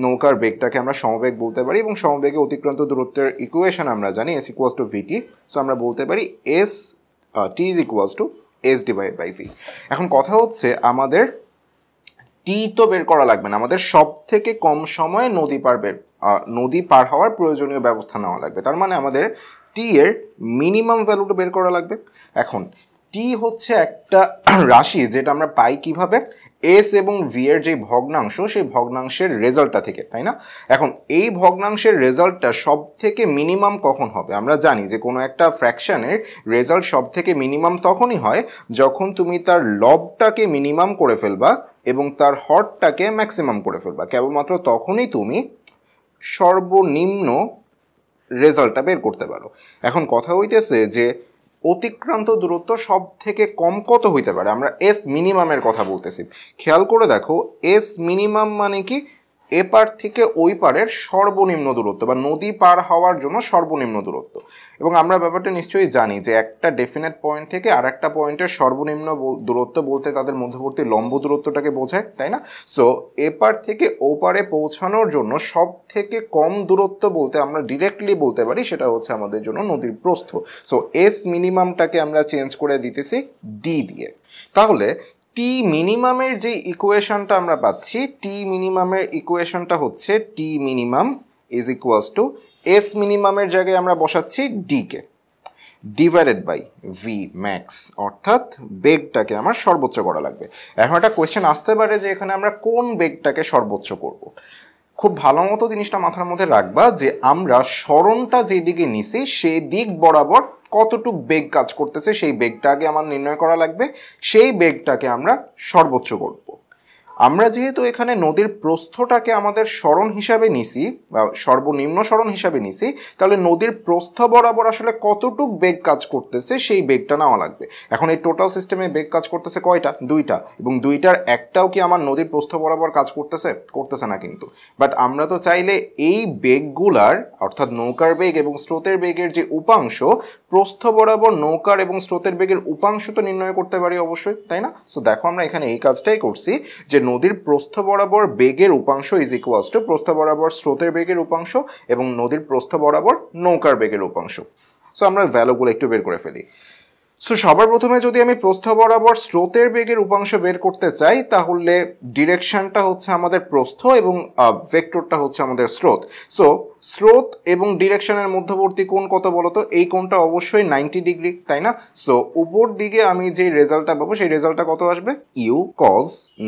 নৌকার বেগটাকে আমরা সমবেগ বলতে পারি। এবং সমবেগে অতিক্রান্ত দূরত্বের ইকুয়েশন আমরা জানি S=VT। সো আমরা বলতে পারি T=S/V। এখন কথা হচ্ছে আমাদের টি তো বের করা লাগবে না, আমাদের সব থেকে কম সময়ে নদী পার হওয়ার প্রয়োজনীয় ব্যবস্থা নেওয়া লাগবে। তার মানে আমাদের টি এর মিনিমাম ভ্যালুটা বের করা লাগবে। এখন টি হচ্ছে একটা রাশি যেটা আমরা পাই কিভাবে, এস এবং ভি এর যে ভগ্নাংশ সেই ভগ্নাংশের রেজাল্টটা থেকে, তাই না? এখন এই ভগ্নাংশের রেজাল্টটা সব থেকে মিনিমাম কখন হবে? আমরা জানি যে কোনো একটা ফ্র্যাকশনের রেজাল্ট সব থেকে মিনিমাম তখনই হয় যখন তুমি তার লবটাকে মিনিমাম করে ফেলবা এবং তার হরটাকে ম্যাক্সিমাম করে ফেলবা। কেবলমাত্র তখনই তুমি সর্বনিম্ন রেজাল্টটা বের করতে পারো। এখন কথা হইতেছে যে অতিক্রান্ত দূরত্ব সব থেকে কম কত হইতে পারে? আমরা এস মিনিমামের কথা বলতেছি। খেয়াল করে দেখো, এস মিনিমাম মানে কি? এ পার থেকে ওই পারের সর্বনিম্ন দূরত্ব বা নদী পার হওয়ার জন্য সর্বনিম্ন দূরত্ব। এবং আমরা ব্যাপারটা নিশ্চয়ই জানি যে একটা ডেফিনেট পয়েন্ট থেকে আর একটা পয়েন্টের সর্বনিম্ন দূরত্ব বলতে তাদের মধ্যবর্তী লম্ব দূরত্বটাকে বোঝায়, তাই না? সো এ পার থেকে ও পারে পৌঁছানোর জন্য সব থেকে কম দূরত্ব বলতে আমরা ডিরেক্টলি বলতে পারি সেটা হচ্ছে আমাদের জন্য নদীর প্রস্থ। সো এস মিনিমামটাকে আমরা চেঞ্জ করে দিতেছি ডি দিয়ে। তাহলে টি মিনিমামের যে ইকুয়েশনটা আমরা পাচ্ছি, টি মিনিমামের ইকুয়েশনটা হচ্ছে টি মিনিমাম এস মিনিমামের জায়গায় আমরা বসাচ্ছি dk divided by v max, অর্থাৎ বেগটাকে আমার সর্বোচ্চ করা লাগবে। এখন একটা কোয়েশ্চেন আসতে পারে যে এখানে আমরা কোন বেগটাকে সর্বোচ্চ করব। খুব ভালো মতো জিনিসটা মাথার মধ্যে রাখবা যে আমরা সরণটা যেদিকে নিছি সেই দিক বরাবর কতটুক বেগ কাজ করতেছে সেই বেগটা আগে আমার নির্ণয় করা লাগবে, সেই বেগটাকে আমরা সর্বোচ্চ করব। আমরা যেহেতু এখানে নদীর প্রস্থটাকে আমাদের সরণ হিসাবে নিছি বা সর্বনিম্ন সরণ হিসাবে নিছি, তাহলে নদীর প্রস্থ বরাবর আসলে কতটুক বেগ কাজ করতেছে সেই বেগটা নেওয়া লাগবে। এখন এই টোটাল সিস্টেমে বেগ কাজ করতেছে কয়টা? দুইটা, এবং দুইটার একটাও কি আমার নদীর প্রস্থ বরাবর কাজ করতেছে না কিন্তু। বাট আমরা তো চাইলে এই বেগগুলার অর্থাৎ নৌকার বেগ এবং স্রোতের বেগের যে উপাংশ, প্রস্থ বরাবর নৌকার এবং স্রোতের বেগের উপাংশ তো নির্ণয় করতে পারি অবশ্যই, তাই না? সো দেখো আমরা এখানে এই কাজটাই করছি যে নদীর প্রস্থ বরাবর বেগের উপাংশ প্রস্থ বরাবর স্রোতের বেগের উপাংশ এবং নদীর প্রস্থ বরাবর নৌকার বেগের উপাংশ। সো আমরা ভ্যালুগুলো একটু বের করে ফেলি। সো সবার প্রথমে যদি আমি প্রস্থ বরাবর স্রোতের বেগের উপাংশ বের করতে চাই তাহলে ডিরেকশনটা হচ্ছে আমাদের প্রস্থ এবং ভেক্টরটা হচ্ছে আমাদের স্রোত। সো স্রোত এবং ডিরেকশনের মধ্যবর্তী কোণ কত বলতো? এই কোণটা অবশ্যই 90 ডিগ্রি, তাই না? সো উপর দিকে আমি যে রেজাল্টটা পাবো সেই রেজাল্টটা কত আসবে? ইউ কজ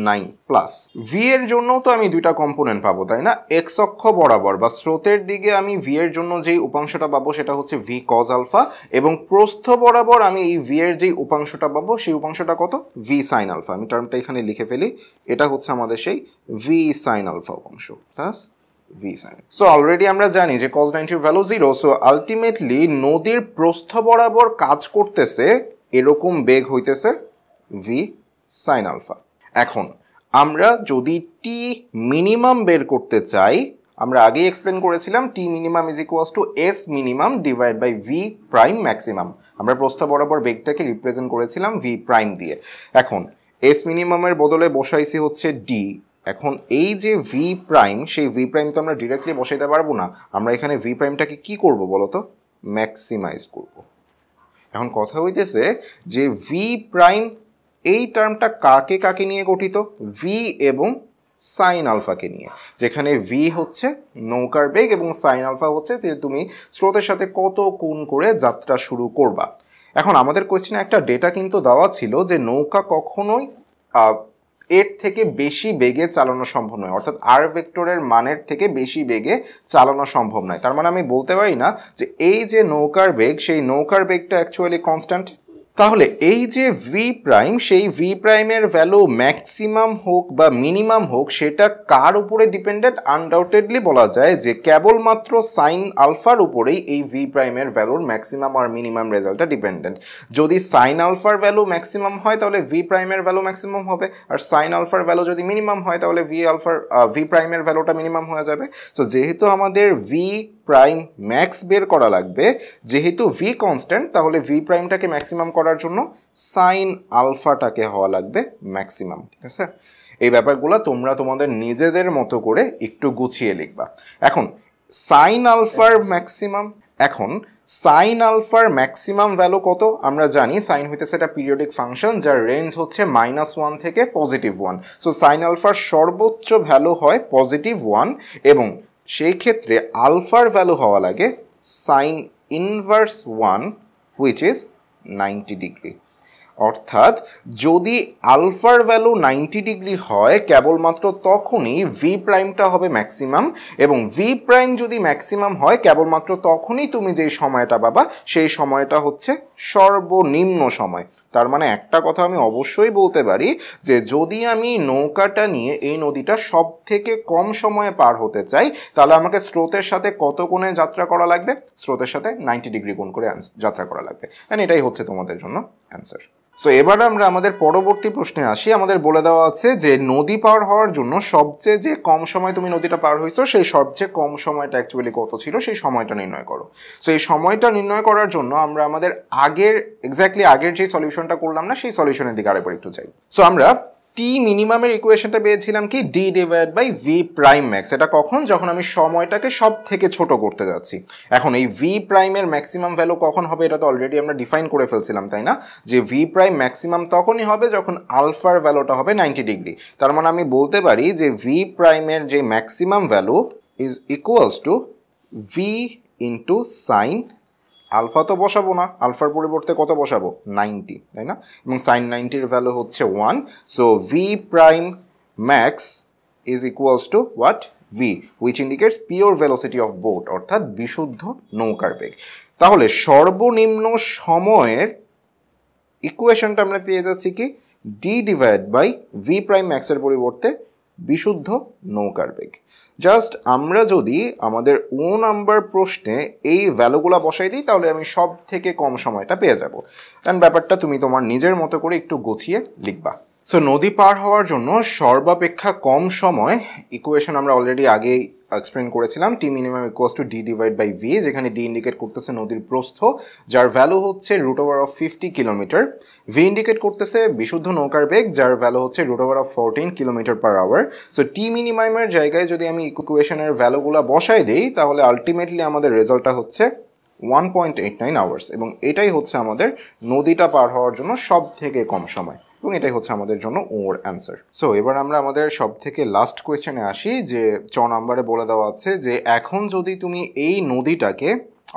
9 প্লাস ভি এর জন্য তো আমি দুইটা কম্পোনেন্ট পাবো, তাই না? এক্স অক্ষ বরাবর বা স্রোতের দিকে আমি ভি এর জন্য যেই উপাংশটা পাবো সেটা হচ্ছে ভি কজ আলফা, এবং প্রস্থ বরাবর আমি এই ভি এর যেই উপাংশটা পাবো সেই উপাংশটা কত? V sine alpha. আমি টার্মটা এখানে লিখে ফেলি, এটা হচ্ছে আমাদের সেই ভি সাইন আলফা উপাংশ plus v sine. So already আমরা জানি যে cos 90 এর ভ্যালু 0। সো আলটিমেটলি নদীর প্রস্থ বরাবর কাজ করতেছে এরকম বেগ হইতেছে ভি সাইন আলফা। এখন আমরা যদি টি মিনিমাম বের করতে চাই, আমরা আগেই এক্সপ্লেন করেছিলাম T minimum is equals to S minimum divide by V prime maximum. আমরা প্রস্থ বরাবর বেগটাকে রিপ্রেজেন্ট করেছিলাম ভি প্রাইম দিয়ে। এখন এস মিনিমামের বদলে বসাইছি হচ্ছে ডি। এখন এই যে ভি প্রাইম, সেই ভি প্রাইম তো আমরা ডিরেক্টলি বসাইতে পারবো না, আমরা এখানে ভি প্রাইমটাকে কি করব বলতো? ম্যাক্সিমাইজ করব। এখন কথা হইতেছে যে ভি প্রাইম এই টার্মটা কাকে কাকে নিয়ে গঠিত? ভি এবং সাইন আলফাকে নিয়ে, যেখানে ভি হচ্ছে নৌকার বেগ এবং সাইন আলফা হচ্ছে যে তুমি স্রোতের সাথে কত কোণ করে যাত্রা শুরু করবা। এখন আমাদের কোয়েশ্চেনে একটা ডেটা কিন্তু দেওয়া ছিল যে নৌকা কখনোই এর থেকে বেশি বেগে চালানো সম্ভব নয়, অর্থাৎ আর ভেক্টরের মানের থেকে বেশি বেগে চালানো সম্ভব নয়। তার মানে আমি বলতে পারি না যে এই যে নৌকার বেগ, সেই নৌকার বেগটা অ্যাকচুয়ালি কনস্ট্যান্ট। তাহলে এই যে ভি প্রাইম, সেই ভি প্রাইমের ভ্যালু ম্যাক্সিমাম হোক বা মিনিমাম হোক সেটা কার উপরে ডিপেন্ডেন্ট? আনডাউটেডলি বলা যায় যে কেবলমাত্র সাইন আলফার উপরেই এই ভি প্রাইমের ভ্যালুর ম্যাক্সিমাম আর মিনিমাম রেজাল্টটা ডিপেন্ডেন্ট। যদি সাইন আলফার ভ্যালু ম্যাক্সিমাম হয় তাহলে ভি প্রাইমের ভ্যালু ম্যাক্সিমাম হবে, আর সাইন আলফার ভ্যালু যদি মিনিমাম হয় তাহলে ভি প্রাইমের ভ্যালুটা মিনিমাম হয়ে যাবে। সো যেহেতু আমাদের ভি প্রাইম ম্যাক্স বের করা লাগবে, যেহেতু ভি কনস্ট্যান্ট, তাহলে ভি প্রাইমটাকে ম্যাক্সিমাম করার জন্য সাইন আলফাটাকে হওয়া লাগবে ম্যাক্সিমাম। ঠিক আছে, এই ব্যাপারগুলো তোমরা তোমাদের নিজেদের মতো করে একটু গুছিয়ে লিখবা। এখন সাইন আলফার ম্যাক্সিমাম ভ্যালু কত? আমরা জানি সাইন হইতেছে একটা পিরিয়ডিক ফাংশন যার রেঞ্জ হচ্ছে -1 থেকে +1। সো সাইন আলফার সর্বোচ্চ ভ্যালু হয় +1, এবং সেই ক্ষেত্রে আলফার ভ্যালু হওয়া লাগে sign inverse 1 which is 90 degree. অর্থাৎ যদি আলফার ভ্যালু 90 ডিগ্রি হয় কেবলমাত্র তখনই ভি প্রাইমটা হবে ম্যাক্সিমাম, এবং ভি প্রাইম যদি ম্যাক্সিমাম হয় কেবলমাত্র তখনই তুমি যেই সময়টা পাবা সেই সময়টা হচ্ছে সর্বনিম্ন সময়। তার মানে একটা কথা আমি অবশ্যই বলতে পারি যে যদি আমি নৌকাটা নিয়ে এই নদীটা সব থেকে কম সময়ে পার হতে চাই তাহলে আমাকে স্রোতের সাথে কত কোণে যাত্রা করা লাগবে? স্রোতের সাথে 90 ডিগ্রি কোণ করে যাত্রা করা লাগবে। অ্যান্ড এটাই হচ্ছে তোমাদের জন্য অ্যান্সার। সো এবার আমরা আমাদের পরবর্তী প্রশ্নে আসি। আমাদের বলে দেওয়া আছে যে নদী পার হওয়ার জন্য সবচেয়ে যে কম সময় তুমি নদীটা পার হয়েছো সেই সবচেয়ে কম সময়টা অ্যাকচুয়ালি কত ছিল সেই সময়টা নির্ণয় করো। সো এই সময়টা নির্ণয় করার জন্য আমরা আমাদের আগের যে সলিউশনটা করলাম না সেই সলিউশনের দিকে আরেকবার একটু যাই। সো আমরা টি মিনিমামের ইকুয়েশনটা পেয়েছিলাম কি? D divide by V prime max. এটা কখন? যখন আমি সময়টাকে সব থেকে ছোট করতে যাচ্ছি। এখন এই ভি প্রাইমের ম্যাক্সিমাম ভ্যালু কখন হবে এটা তো অলরেডি আমরা ডিফাইন করে ফেলছিলাম, তাই না? যে ভি প্রাইম ম্যাক্সিমাম তখনই হবে যখন আলফার ভ্যালুটা হবে 90 ডিগ্রি। তার মানে আমি বলতে পারি যে ভি প্রাইমের যে maximum value is equals to v into sine alpha. তো বসাবো না, আলফার পরিবর্তে কত বসাবো? 90, তাই না? এবং সাইন 90-র ভ্যালু হচ্ছে 1। So V prime max is equals to what? V, which indicates pure velocity of boat, অর্থাৎ বিশুদ্ধ নৌকার বেগ। তাহলে সর্বনিম্ন সময়ের ইকুয়েশনটা আমরা পেয়ে যাচ্ছি কি? D divide by V prime ম্যাক্সের পরিবর্তে বিশুদ্ধ নৌকার বেগ। জাস্ট আমরা যদি আমাদের নাম্বার প্রশ্নে এই ভ্যালুগুলো বসাই দিই তাহলে আমি সব থেকে কম সময়টা পেয়ে যাব। কারণ ব্যাপারটা তুমি তোমার নিজের মতো করে একটু গুছিয়ে লিখবা। সো নদী পার হওয়ার জন্য সর্বাপেক্ষা কম সময় ইকুয়েশন আমরা অলরেডি আগেই এক্সপ্লেন করেছিলাম। T minimum equals to D divide by V, যেখানে ডি ইন্ডিকেট করতেছে নদীর প্রস্থ যার ভ্যালু হচ্ছে √50 কিলোমিটার। ভি ইন্ডিকেট করতেছে বিশুদ্ধ নৌকার বেগ যার ভ্যালু হচ্ছে √14 কিলোমিটার/আওয়ার। সো টি মিনিমামের জায়গায় যদি আমি ইকুয়েশনের ভ্যালুগুলো বসাই দিই তাহলে আলটিমেটলি আমাদের রেজাল্টটা হচ্ছে 1.89 আওয়ার্স, এবং এটাই হচ্ছে আমাদের নদীটা পার হওয়ার জন্য সব থেকে কম সময়, এবং এটাই হচ্ছে আমাদের জন্য ওর অ্যান্সার। সো এবার আমরা আমাদের সব থেকে লাস্ট কোয়েশ্চেনে আসি, যে নাম্বারে বলে দেওয়া আছে যে এখন যদি তুমি এই নদীটাকে,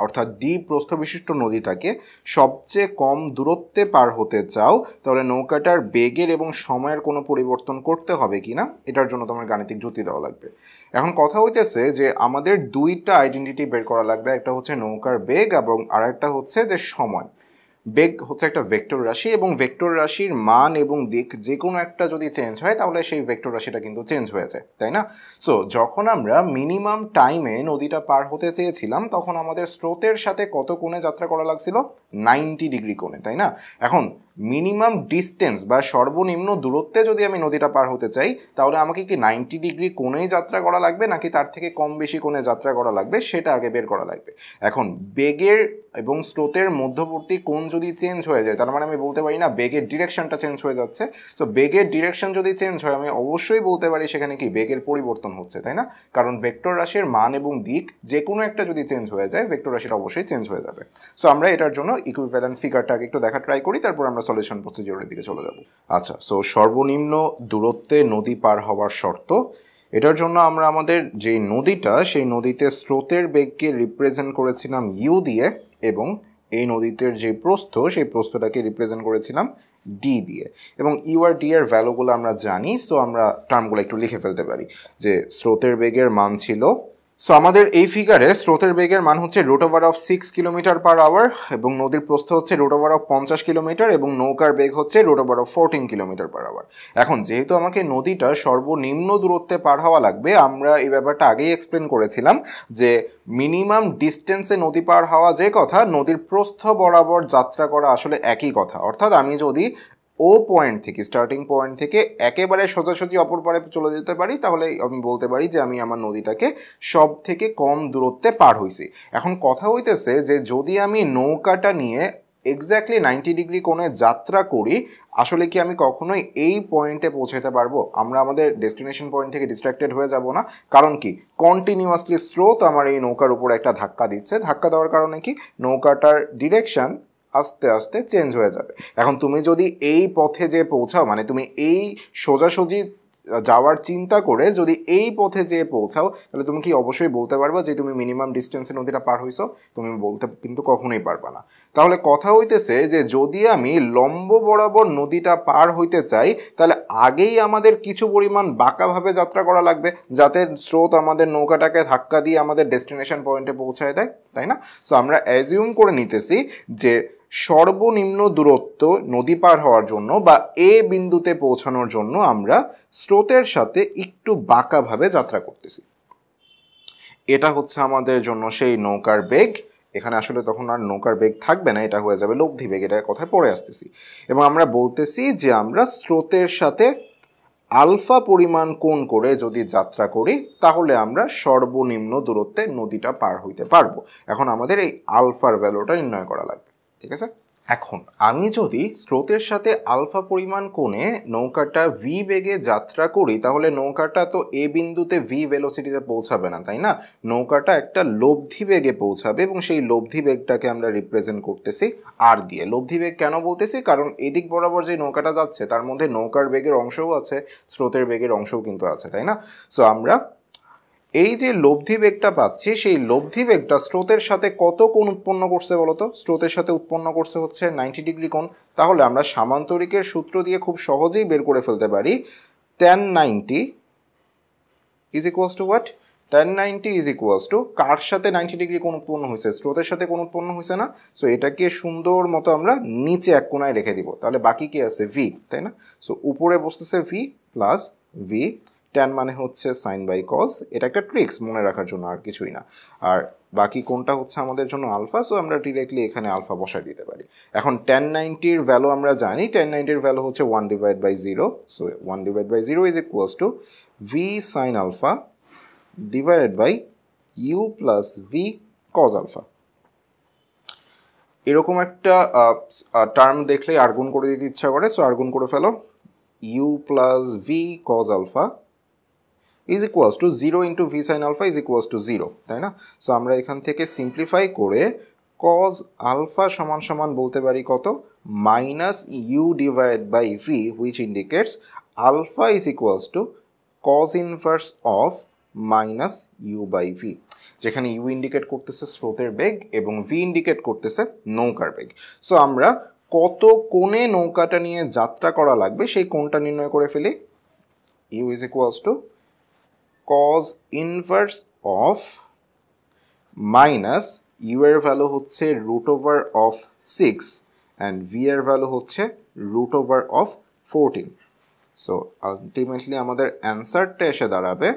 অর্থাৎ ডি প্রস্থ বিশিষ্ট নদীটাকে সবচেয়ে কম দূরত্বে পার হতে চাও, তাহলে নৌকাটার বেগের এবং সময়ের কোনো পরিবর্তন করতে হবে কিনা, এটার জন্য তোমার গাণিতিক যুক্তি দেওয়া লাগবে। এখন কথা হইতেছে যে আমাদের দুইটা আইডেন্টিটি বের করা লাগবে, একটা হচ্ছে নৌকার বেগ এবং আরেকটা হচ্ছে যে সময়। বেগ হচ্ছে একটা ভেক্টর রাশি, এবং ভেক্টর রাশির মান এবং দিক যে কোনো একটা যদি চেঞ্জ হয় তাহলে সেই ভেক্টর রাশিটা কিন্তু চেঞ্জ হয়ে যায়, তাই না? সো যখন আমরা মিনিমাম টাইমে নদীটা পার হতে চেয়েছিলাম তখন আমাদের স্রোতের সাথে কত কোণে যাত্রা করা লাগছিল? 90 ডিগ্রি কোণে, তাই না? এখন মিনিমাম ডিস্টেন্স বা সর্বনিম্ন দূরত্বে যদি আমি নদীটা পার হতে চাই তাহলে আমাকে কি 90 ডিগ্রি কোণেই যাত্রা করা লাগবে নাকি তার থেকে কম বেশি কোণে যাত্রা করা লাগবে, সেটা আগে বের করা লাগবে। এখন বেগের এবং স্রোতের মধ্যবর্তী কোণ যদি চেঞ্জ হয়ে যায়, তার মানে আমি বলতে পারি না বেগের ডিরেকশনটা চেঞ্জ হয়ে যাচ্ছে। সো বেগের ডিরেকশন যদি চেঞ্জ হয় আমি অবশ্যই বলতে পারি সেখানে কি বেগের পরিবর্তন হচ্ছে, তাই না? কারণ ভেক্টর রাশির মান এবং দিক যে কোনো একটা যদি চেঞ্জ হয়ে যায় ভেক্টর রাশিটা অবশ্যই চেঞ্জ হয়ে যাবে। সো আমরা এটার জন্য ইকুইভ্যালেন্ট ফিগারটা আগে একটু দেখা ট্রাই করি, তারপর আমরা সলিউশন প্রসিডিউরের দিকে চলে যাব। আচ্ছা, সো সর্বনিম্ন দূরত্বে নদী পার হওয়ার শর্ত, এটার জন্য আমরা আমাদের যে নদীটা সেই নদীতে স্রোতের বেগকে রিপ্রেজেন্ট করেছিলাম ইউ দিয়ে, এবং এই নদীতে যে প্রস্থ সেই প্রস্থটাকে রিপ্রেজেন্ট করেছিলাম ডি দিয়ে, এবং ইউ আর ডি এর ভ্যালুগুলো আমরা জানি। সো আমরা টার্মগুলো একটু লিখে ফেলতে পারি, যে স্রোতের বেগের মান ছিল, সো আমাদের এই ফিগারে স্রোতের বেগের মান হচ্ছে √6 কিলোমিটার পার আওয়ার, এবং নদীর প্রস্থ হচ্ছে √50 কিলোমিটার, এবং নৌকার বেগ হচ্ছে √14 কিলোমিটার পার আওয়ার। এখন যেহেতু আমাকে নদীটা সর্বনিম্ন দূরত্বে পার হওয়া লাগবে, আমরা এই ব্যাপারটা আগেই এক্সপ্লেন করেছিলাম যে মিনিমাম ডিস্টেন্সে নদী পার হওয়া যে কথা, নদীর প্রস্থ বরাবর যাত্রা করা আসলে একই কথা। অর্থাৎ আমি যদি ও পয়েন্ট থেকে, স্টার্টিং পয়েন্ট থেকে একেবারে সোজাসুজি অপর পারে চলে যেতে পারি তাহলে আমি বলতে পারি যে আমি আমার নদীটাকে সব থেকে কম দূরত্বে পার হইছি। এখন কথা হইতেছে যে যদি আমি নৌকাটা নিয়ে এক্স্যাক্টলি 90 ডিগ্রি কোণে যাত্রা করি, আসলে কি আমি কখনোই এই পয়েন্টে পৌঁছাতে পারবো? আমরা আমাদের ডেস্টিনেশন পয়েন্ট থেকে ডিস্ট্রাক্টেড হয়ে যাব না? কারণ কি, কন্টিনিউয়াসলি স্রোত আমার এই নৌকার উপর একটা ধাক্কা দিচ্ছে। ধাক্কা দেওয়ার কারণে কি নৌকাটার ডিরেকশন আস্তে আস্তে চেঞ্জ হয়ে যাবে। এখন তুমি যদি এই পথে যে পৌঁছাও, মানে তুমি এই সোজাসুজি যাওয়ার চিন্তা করে যদি এই পথে যেয়ে পৌঁছাও, তাহলে তুমি কি অবশ্যই বলতে পারবা যে তুমি মিনিমাম ডিস্টেন্সে নদীটা পার হইছো? তুমি বলতে কিন্তু কখনোই পারবা না। তাহলে কথা হইতেছে যে যদি আমি লম্ব বরাবর নদীটা পার হইতে চাই তাহলে আগেই আমাদের কিছু পরিমাণ বাঁকাভাবে যাত্রা করা লাগবে, যাতে স্রোত আমাদের নৌকাটাকে ধাক্কা দিয়ে আমাদের ডেস্টিনেশন পয়েন্টে পৌঁছায় দেয়, তাই না? সো আমরা অ্যাজিউম করে নিতেছি যে সর্বনিম্ন দূরত্ব নদী পার হওয়ার জন্য বা এ বিন্দুতে পৌঁছানোর জন্য আমরা স্রোতের সাথে একটু বাঁকাভাবে যাত্রা করতেছি। এটা হচ্ছে আমাদের জন্য সেই নৌকার বেগ। এখানে আসলে তখন আর নৌকার বেগ থাকবে না, এটা হয়ে যাবে লব্ধি বেগ, এটার কথায় পড়ে আসতেছি। এবং আমরা বলতেছি যে আমরা স্রোতের সাথে আলফা পরিমাণ কোণ করে যদি যাত্রা করি তাহলে আমরা সর্বনিম্ন দূরত্বে নদীটা পার হইতে পারবো। এখন আমাদের এই আলফার ভ্যালুটা নির্ণয় করা লাগবে, ঠিক আছে? এখন আমি যদি স্রোতের সাথে আলফা পরিমাণ কোণে নৌকাটা ভি বেগে যাত্রা করি তাহলে নৌকাটা তো এ বিন্দুতে ভি ভেলোসিটিতে পৌঁছাবে না, তাই না? নৌকাটা একটা লব্ধি বেগে পৌঁছাবে, এবং সেই লব্ধি বেগটাকে আমরা রিপ্রেজেন্ট করতেছি আর দিয়ে। লব্ধি বেগ কেন বলতেছি? কারণ এদিক বরাবর যে নৌকাটা যাচ্ছে তার মধ্যে নৌকার বেগের অংশও আছে, স্রোতের বেগের অংশও কিন্তু আছে, তাই না? সো আমরা এই যে লব্ধি বেগটা পাচ্ছি সেই লব্ধি বেগটা স্রোতের সাথে কত কোণ উৎপন্ন করছে বলতো? স্রোতের সাথে উৎপন্ন করছে হচ্ছে 90 ডিগ্রি কোণ। তাহলে আমরা সামান্তরিকের সূত্র দিয়ে খুব সহজেই বের করে ফেলতে পারি tan 90 is equals to what? tan 90 is equals to কার সাথে 90 ডিগ্রি কোণ উৎপন্ন হয়েছে? স্রোতের সাথে কোণ উৎপন্ন হয়েছে না? সো এটাকে সুন্দর মতো আমরা নিচে এক কোণায় রেখে দিব, তাহলে বাকি কি আছে? ভি, তাই না? সো উপরে বসতেছে ভি প্লাস ভি, ট্যান মানে হচ্ছে সাইন বাই কস, এটা একটা ট্রিক্স মনে রাখার জন্য, আর কিছুই না। আর বাকি কোনটা হচ্ছে আমাদের জন্য আলফা, সো আমরা ডিরেক্টলি এখানে আলফা বসাই দিতে পারি। এখন tan 90-র ভ্যালু আমরা জানি, tan 90-র ভ্যালু হচ্ছে 1/0, so 1/0 is equals to v sine alpha divided by u plus V cos alpha. এরকম একটা টার্ম দেখলে আর গুণ করে দিতে ইচ্ছা করে, সো আর গুণ করে ফেলো। U plus V cos alpha is equals to 0 into v sin alpha is equals to 0, তাই না? সো আমরা এখান থেকে সিম্পলিফাই করে কজ আলফা সমান সমান বলতে পারি কত, minus u divide by v, which indicates alpha is equals to cos inverse of minus u by V, যেখানে ইউ ইন্ডিকেট করতেছে স্রোতের বেগ এবং ভি ইন্ডিকেট করতেছে নৌকার বেগ। সো আমরা কত কোণে নৌকাটা নিয়ে যাত্রা করা লাগবে সেই কোণটা নির্ণয় করে ফেলি। U is equals to cos inverse of minus u এর ভ্যালু হচ্ছে √/6 অ্যান্ড ভি এর ভ্যালু হচ্ছে √/14। সো আলটিমেটলি আমাদের অ্যান্সারটা এসে দাঁড়াবে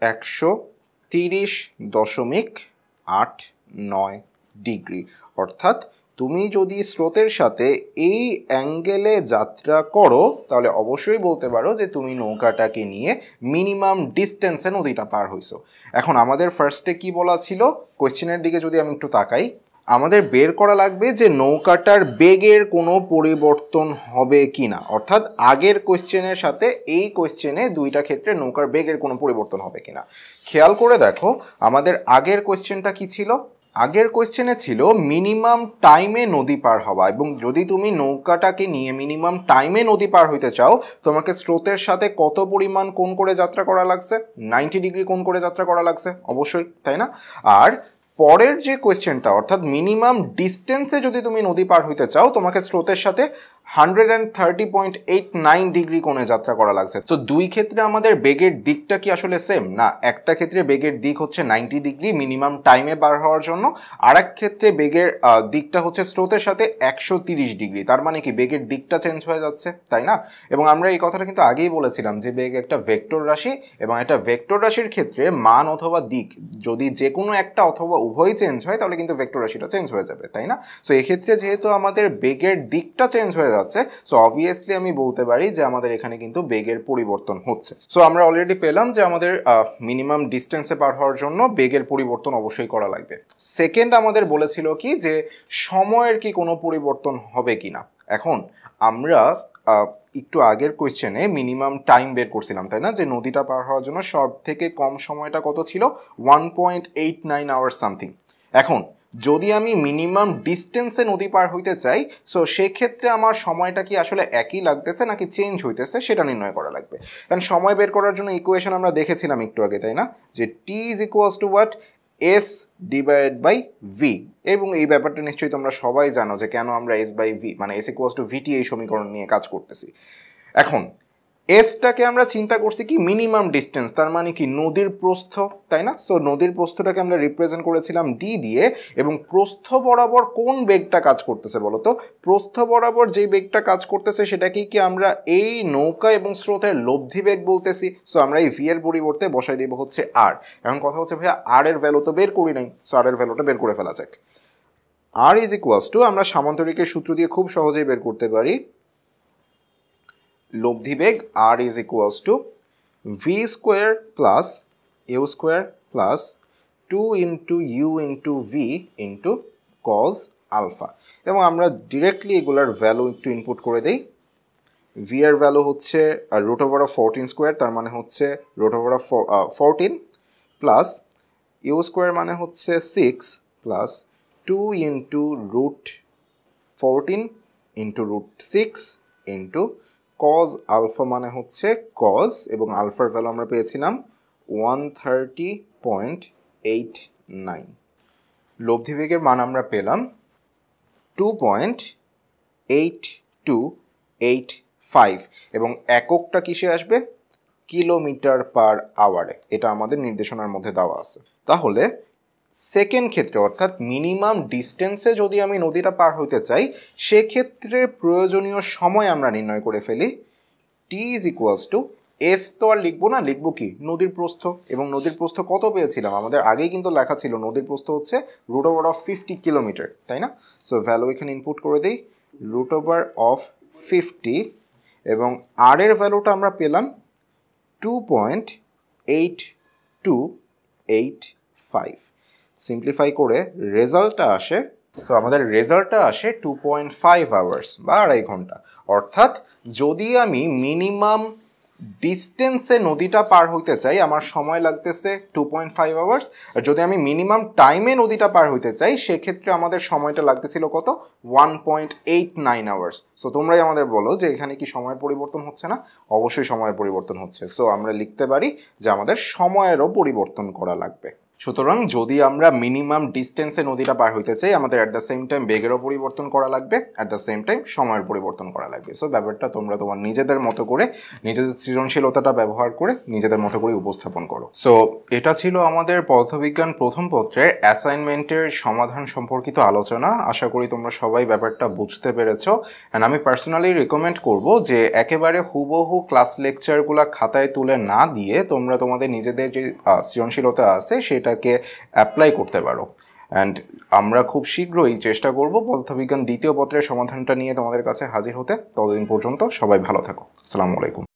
130.89 ডিগ্রি। অর্থাৎ তুমি যদি স্রোতের সাথে এই অ্যাঙ্গেলে যাত্রা করো তাহলে অবশ্যই বলতে পারো যে তুমি নৌকাটাকে নিয়ে মিনিমাম ডিস্টেন্সে নদীটা পার হইছো। এখন আমাদের ফার্স্টে কি বলা ছিল, কোয়েশ্চেনের দিকে যদি আমি একটু তাকাই, আমাদের বের করা লাগবে যে নৌকাটার বেগের কোনো পরিবর্তন হবে কি না। অর্থাৎ আগের কোয়েশ্চেনের সাথে এই কোয়েশ্চেনে দুইটা ক্ষেত্রে নৌকার বেগের কোনো পরিবর্তন হবে কিনা। খেয়াল করে দেখো আমাদের আগের কোয়েশ্চেনটা কি ছিল, আগের কোয়েশ্চেনে ছিল মিনিমাম টাইমে নদী পার হওয়া, এবং যদি তুমি নৌকাটাকে নিয়ে মিনিমাম টাইমে নদী পার হইতে চাও তোমাকে স্রোতের সাথে কত পরিমাণ কোণ করে যাত্রা করা লাগছে, 90 ডিগ্রি কোণ করে যাত্রা করা লাগছে অবশ্যই, তাই না? আর পরের যে কোয়েশ্চেনটা অর্থাৎ মিনিমাম ডিস্টেন্সে যদি তুমি নদী পার হইতে চাও তোমাকে স্রোতের সাথে 130.89 ডিগ্রি কোণে যাত্রা করা লাগছে। তো দুই ক্ষেত্রে আমাদের বেগের দিকটা কি আসলে সেম না? একটা ক্ষেত্রে বেগের দিক হচ্ছে 90 ডিগ্রি মিনিমাম টাইমে পার হওয়ার জন্য, আর এক ক্ষেত্রে বেগের দিকটা হচ্ছে স্রোতের সাথে 130 ডিগ্রি। তার মানে কি বেগের দিকটা চেঞ্জ হয়ে যাচ্ছে, তাই না? এবং আমরা এই কথাটা কিন্তু আগেই বলেছিলাম যে বেগ একটা ভেক্টর রাশি, এবং একটা ভেক্টর রাশির ক্ষেত্রে মান অথবা দিক যদি যে কোনো একটা অথবা উভয় চেঞ্জ হয় তাহলে কিন্তু ভেক্টর রাশিটা চেঞ্জ হয়ে যাবে, তাই না? সো এক্ষেত্রে যেহেতু আমাদের বেগের দিকটা চেঞ্জ হয়ে যাচ্ছে, সো অবভিয়াসলি আমি বলতে পারি যে আমাদের এখানে কিন্তু বেগের পরিবর্তন হচ্ছে। সো আমরা অলরেডি পেলাম যে আমাদের মিনিমাম ডিস্টেন্সে পার হওয়ার জন্য বেগের পরিবর্তন অবশ্যই করা লাগবে। সেকেন্ড আমাদের বলেছিল কি যে সময়ের কি কোনো পরিবর্তন হবে কিনা। এখন আমরা একটু আগের কোয়েশ্চেনে মিনিমাম টাইম বের করছিলাম, তাই না? যে নদীটা পার হওয়ার জন্য সব থেকে কম সময়টা কত ছিল, 1.89 আওয়ার্স সামথিং। এখন যদি আমি মিনিমাম ডিস্টেন্সে নদী পার হইতে চাই, সো সেক্ষেত্রে আমার সময়টা কি আসলে একই লাগতেছে নাকি চেঞ্জ হইতেছে সেটা নির্ণয় করা লাগবে। কারণ সময় বের করার জন্য ইকুয়েশন আমরা দেখেছিলাম একটু আগে, তাই না? যে T is equals to what, S divide by V. এবং এই ব্যাপারটা নিশ্চয়ই তোমরা সবাই জানো যে কেন আমরা এস বাই ভি মানে এস ইকুয়ালস টু ভিটি এই সমীকরণ নিয়ে কাজ করতেছি। এখন এসটাকে আমরা চিন্তা করছি কি মিনিমাম ডিস্টেন্স, তার মানে কি নদীর প্রস্থ, তাই না? সো নদীর প্রস্থটাকে আমরা রিপ্রেজেন্ট করেছিলাম ডি দিয়ে, এবং প্রস্থ বরাবর কোন বেগটা কাজ করতেছে বলো তো? প্রস্থ বরাবর যেই বেগটা কাজ করতেছে সেটাকেই কি আমরা এই নৌকা এবং স্রোতের লব্ধি বেগ বলতেছি। সো আমরা এই ভি এর পরিবর্তে বসাই দিব হচ্ছে আর। এখন কথা হচ্ছে ভাইয়া আর এর ভ্যালু তো বের করি নাই, সো আর এর ভ্যালুটা বের করে ফেলা যাক। আর ইজ ইকুয়ালস টু, আমরা সামান্তরিকের সূত্র দিয়ে খুব সহজেই বের করতে পারি, লব্ধি বেগ R is equals to V square plus U square plus 2 into U into V into cos alpha. এবং আমরা ডিরেক্টলি এগুলার ভ্যালু একটু ইনপুট করে দেই। ভি এর ভ্যালু হচ্ছে √14 স্কোয়ার, তার মানে হচ্ছে √14 প্লাস ইউ স্কোয়ার মানে হচ্ছে 6 plus 2 into √14 into √6 into cos alpha মানে হচ্ছে কজ, এবং আলফার ভ্যালু আমরা পেয়েছিলাম 130.89। লব্ধি বেগের মান আমরা পেলাম 2.8285, এবং এককটা কিসে আসবে, কিলোমিটার পার আওয়ারে। এটা আমাদের নির্দেশনার মধ্যে দেওয়া আছে। তাহলে সেকেন্ড ক্ষেত্রে অর্থাৎ মিনিমাম ডিস্টেন্সে যদি আমি নদীটা পার হইতে চাই সেক্ষেত্রে প্রয়োজনীয় সময় আমরা নির্ণয় করে ফেলি। টি ইজ ইকুয়ালস টু এস তো আর লিখবো না, লিখবো কি নদীর প্রস্থ, এবং নদীর প্রস্থ কত পেয়েছিলাম আমাদের আগেই কিন্তু লেখা ছিল নদীর প্রস্থ হচ্ছে √50 কিলোমিটার, তাই না? সো ভ্যালু এখানে ইনপুট করে দিই √50, এবং আর এর ভ্যালুটা আমরা পেলাম 2.8285। সিম্পলিফাই করে রেজাল্টটা আসে, সো আমাদের রেজাল্টটা আসে 2.5 আওয়ার্স বা 2.5 ঘন্টা। অর্থাৎ যদি আমি মিনিমাম ডিস্টেন্সে নদীটা পার হইতে চাই আমার সময় লাগতেছে 2.5 আওয়ার্স, আর যদি আমি মিনিমাম টাইমে নদীটা পার হইতে চাই সেক্ষেত্রে আমাদের সময়টা লাগতেছিল কত 1.89 আওয়ার্স। সো তোমরাই আমাদের বলো যে এখানে কি সময়ের পরিবর্তন হচ্ছে না? অবশ্যই সময়ের পরিবর্তন হচ্ছে। সো আমরা লিখতে পারি যে আমাদের সময়েরও পরিবর্তন করা লাগবে। সুতরাং যদি আমরা মিনিমাম ডিস্টেন্সে নদীটা পার হইতে চাই আমাদের অ্যাট দ্য সেম টাইম বেগেরও পরিবর্তন করা লাগবে, অ্যাট দ্য সেম টাইম সময়ের পরিবর্তন করা লাগবে। সো ব্যাপারটা তোমরা তোমার নিজেদের মতো করে নিজেদের সৃজনশীলতাটা ব্যবহার করে নিজেদের মতো করে উপস্থাপন করো। সো এটা ছিল আমাদের পদার্থবিজ্ঞান প্রথম পত্রের অ্যাসাইনমেন্টের সমাধান সম্পর্কিত আলোচনা। আশা করি তোমরা সবাই ব্যাপারটা বুঝতে পেরেছো। অ্যান্ড আমি পার্সোনালি রিকমেন্ড করব যে একেবারে হুবহু ক্লাস লেকচারগুলো খাতায় তুলে না দিয়ে তোমরা তোমাদের নিজেদের যে সৃজনশীলতা আছে সেটাকে অ্যাপ্লাই করতে পারো। অ্যান্ড আমরা খুব শীঘ্রই চেষ্টা করব পদার্থবিজ্ঞান দ্বিতীয় পত্রের সমাধানটা নিয়ে তোমাদের কাছে হাজির হতে। ততদিন পর্যন্ত সবাই ভালো থাকো। আসসালামু আলাইকুম।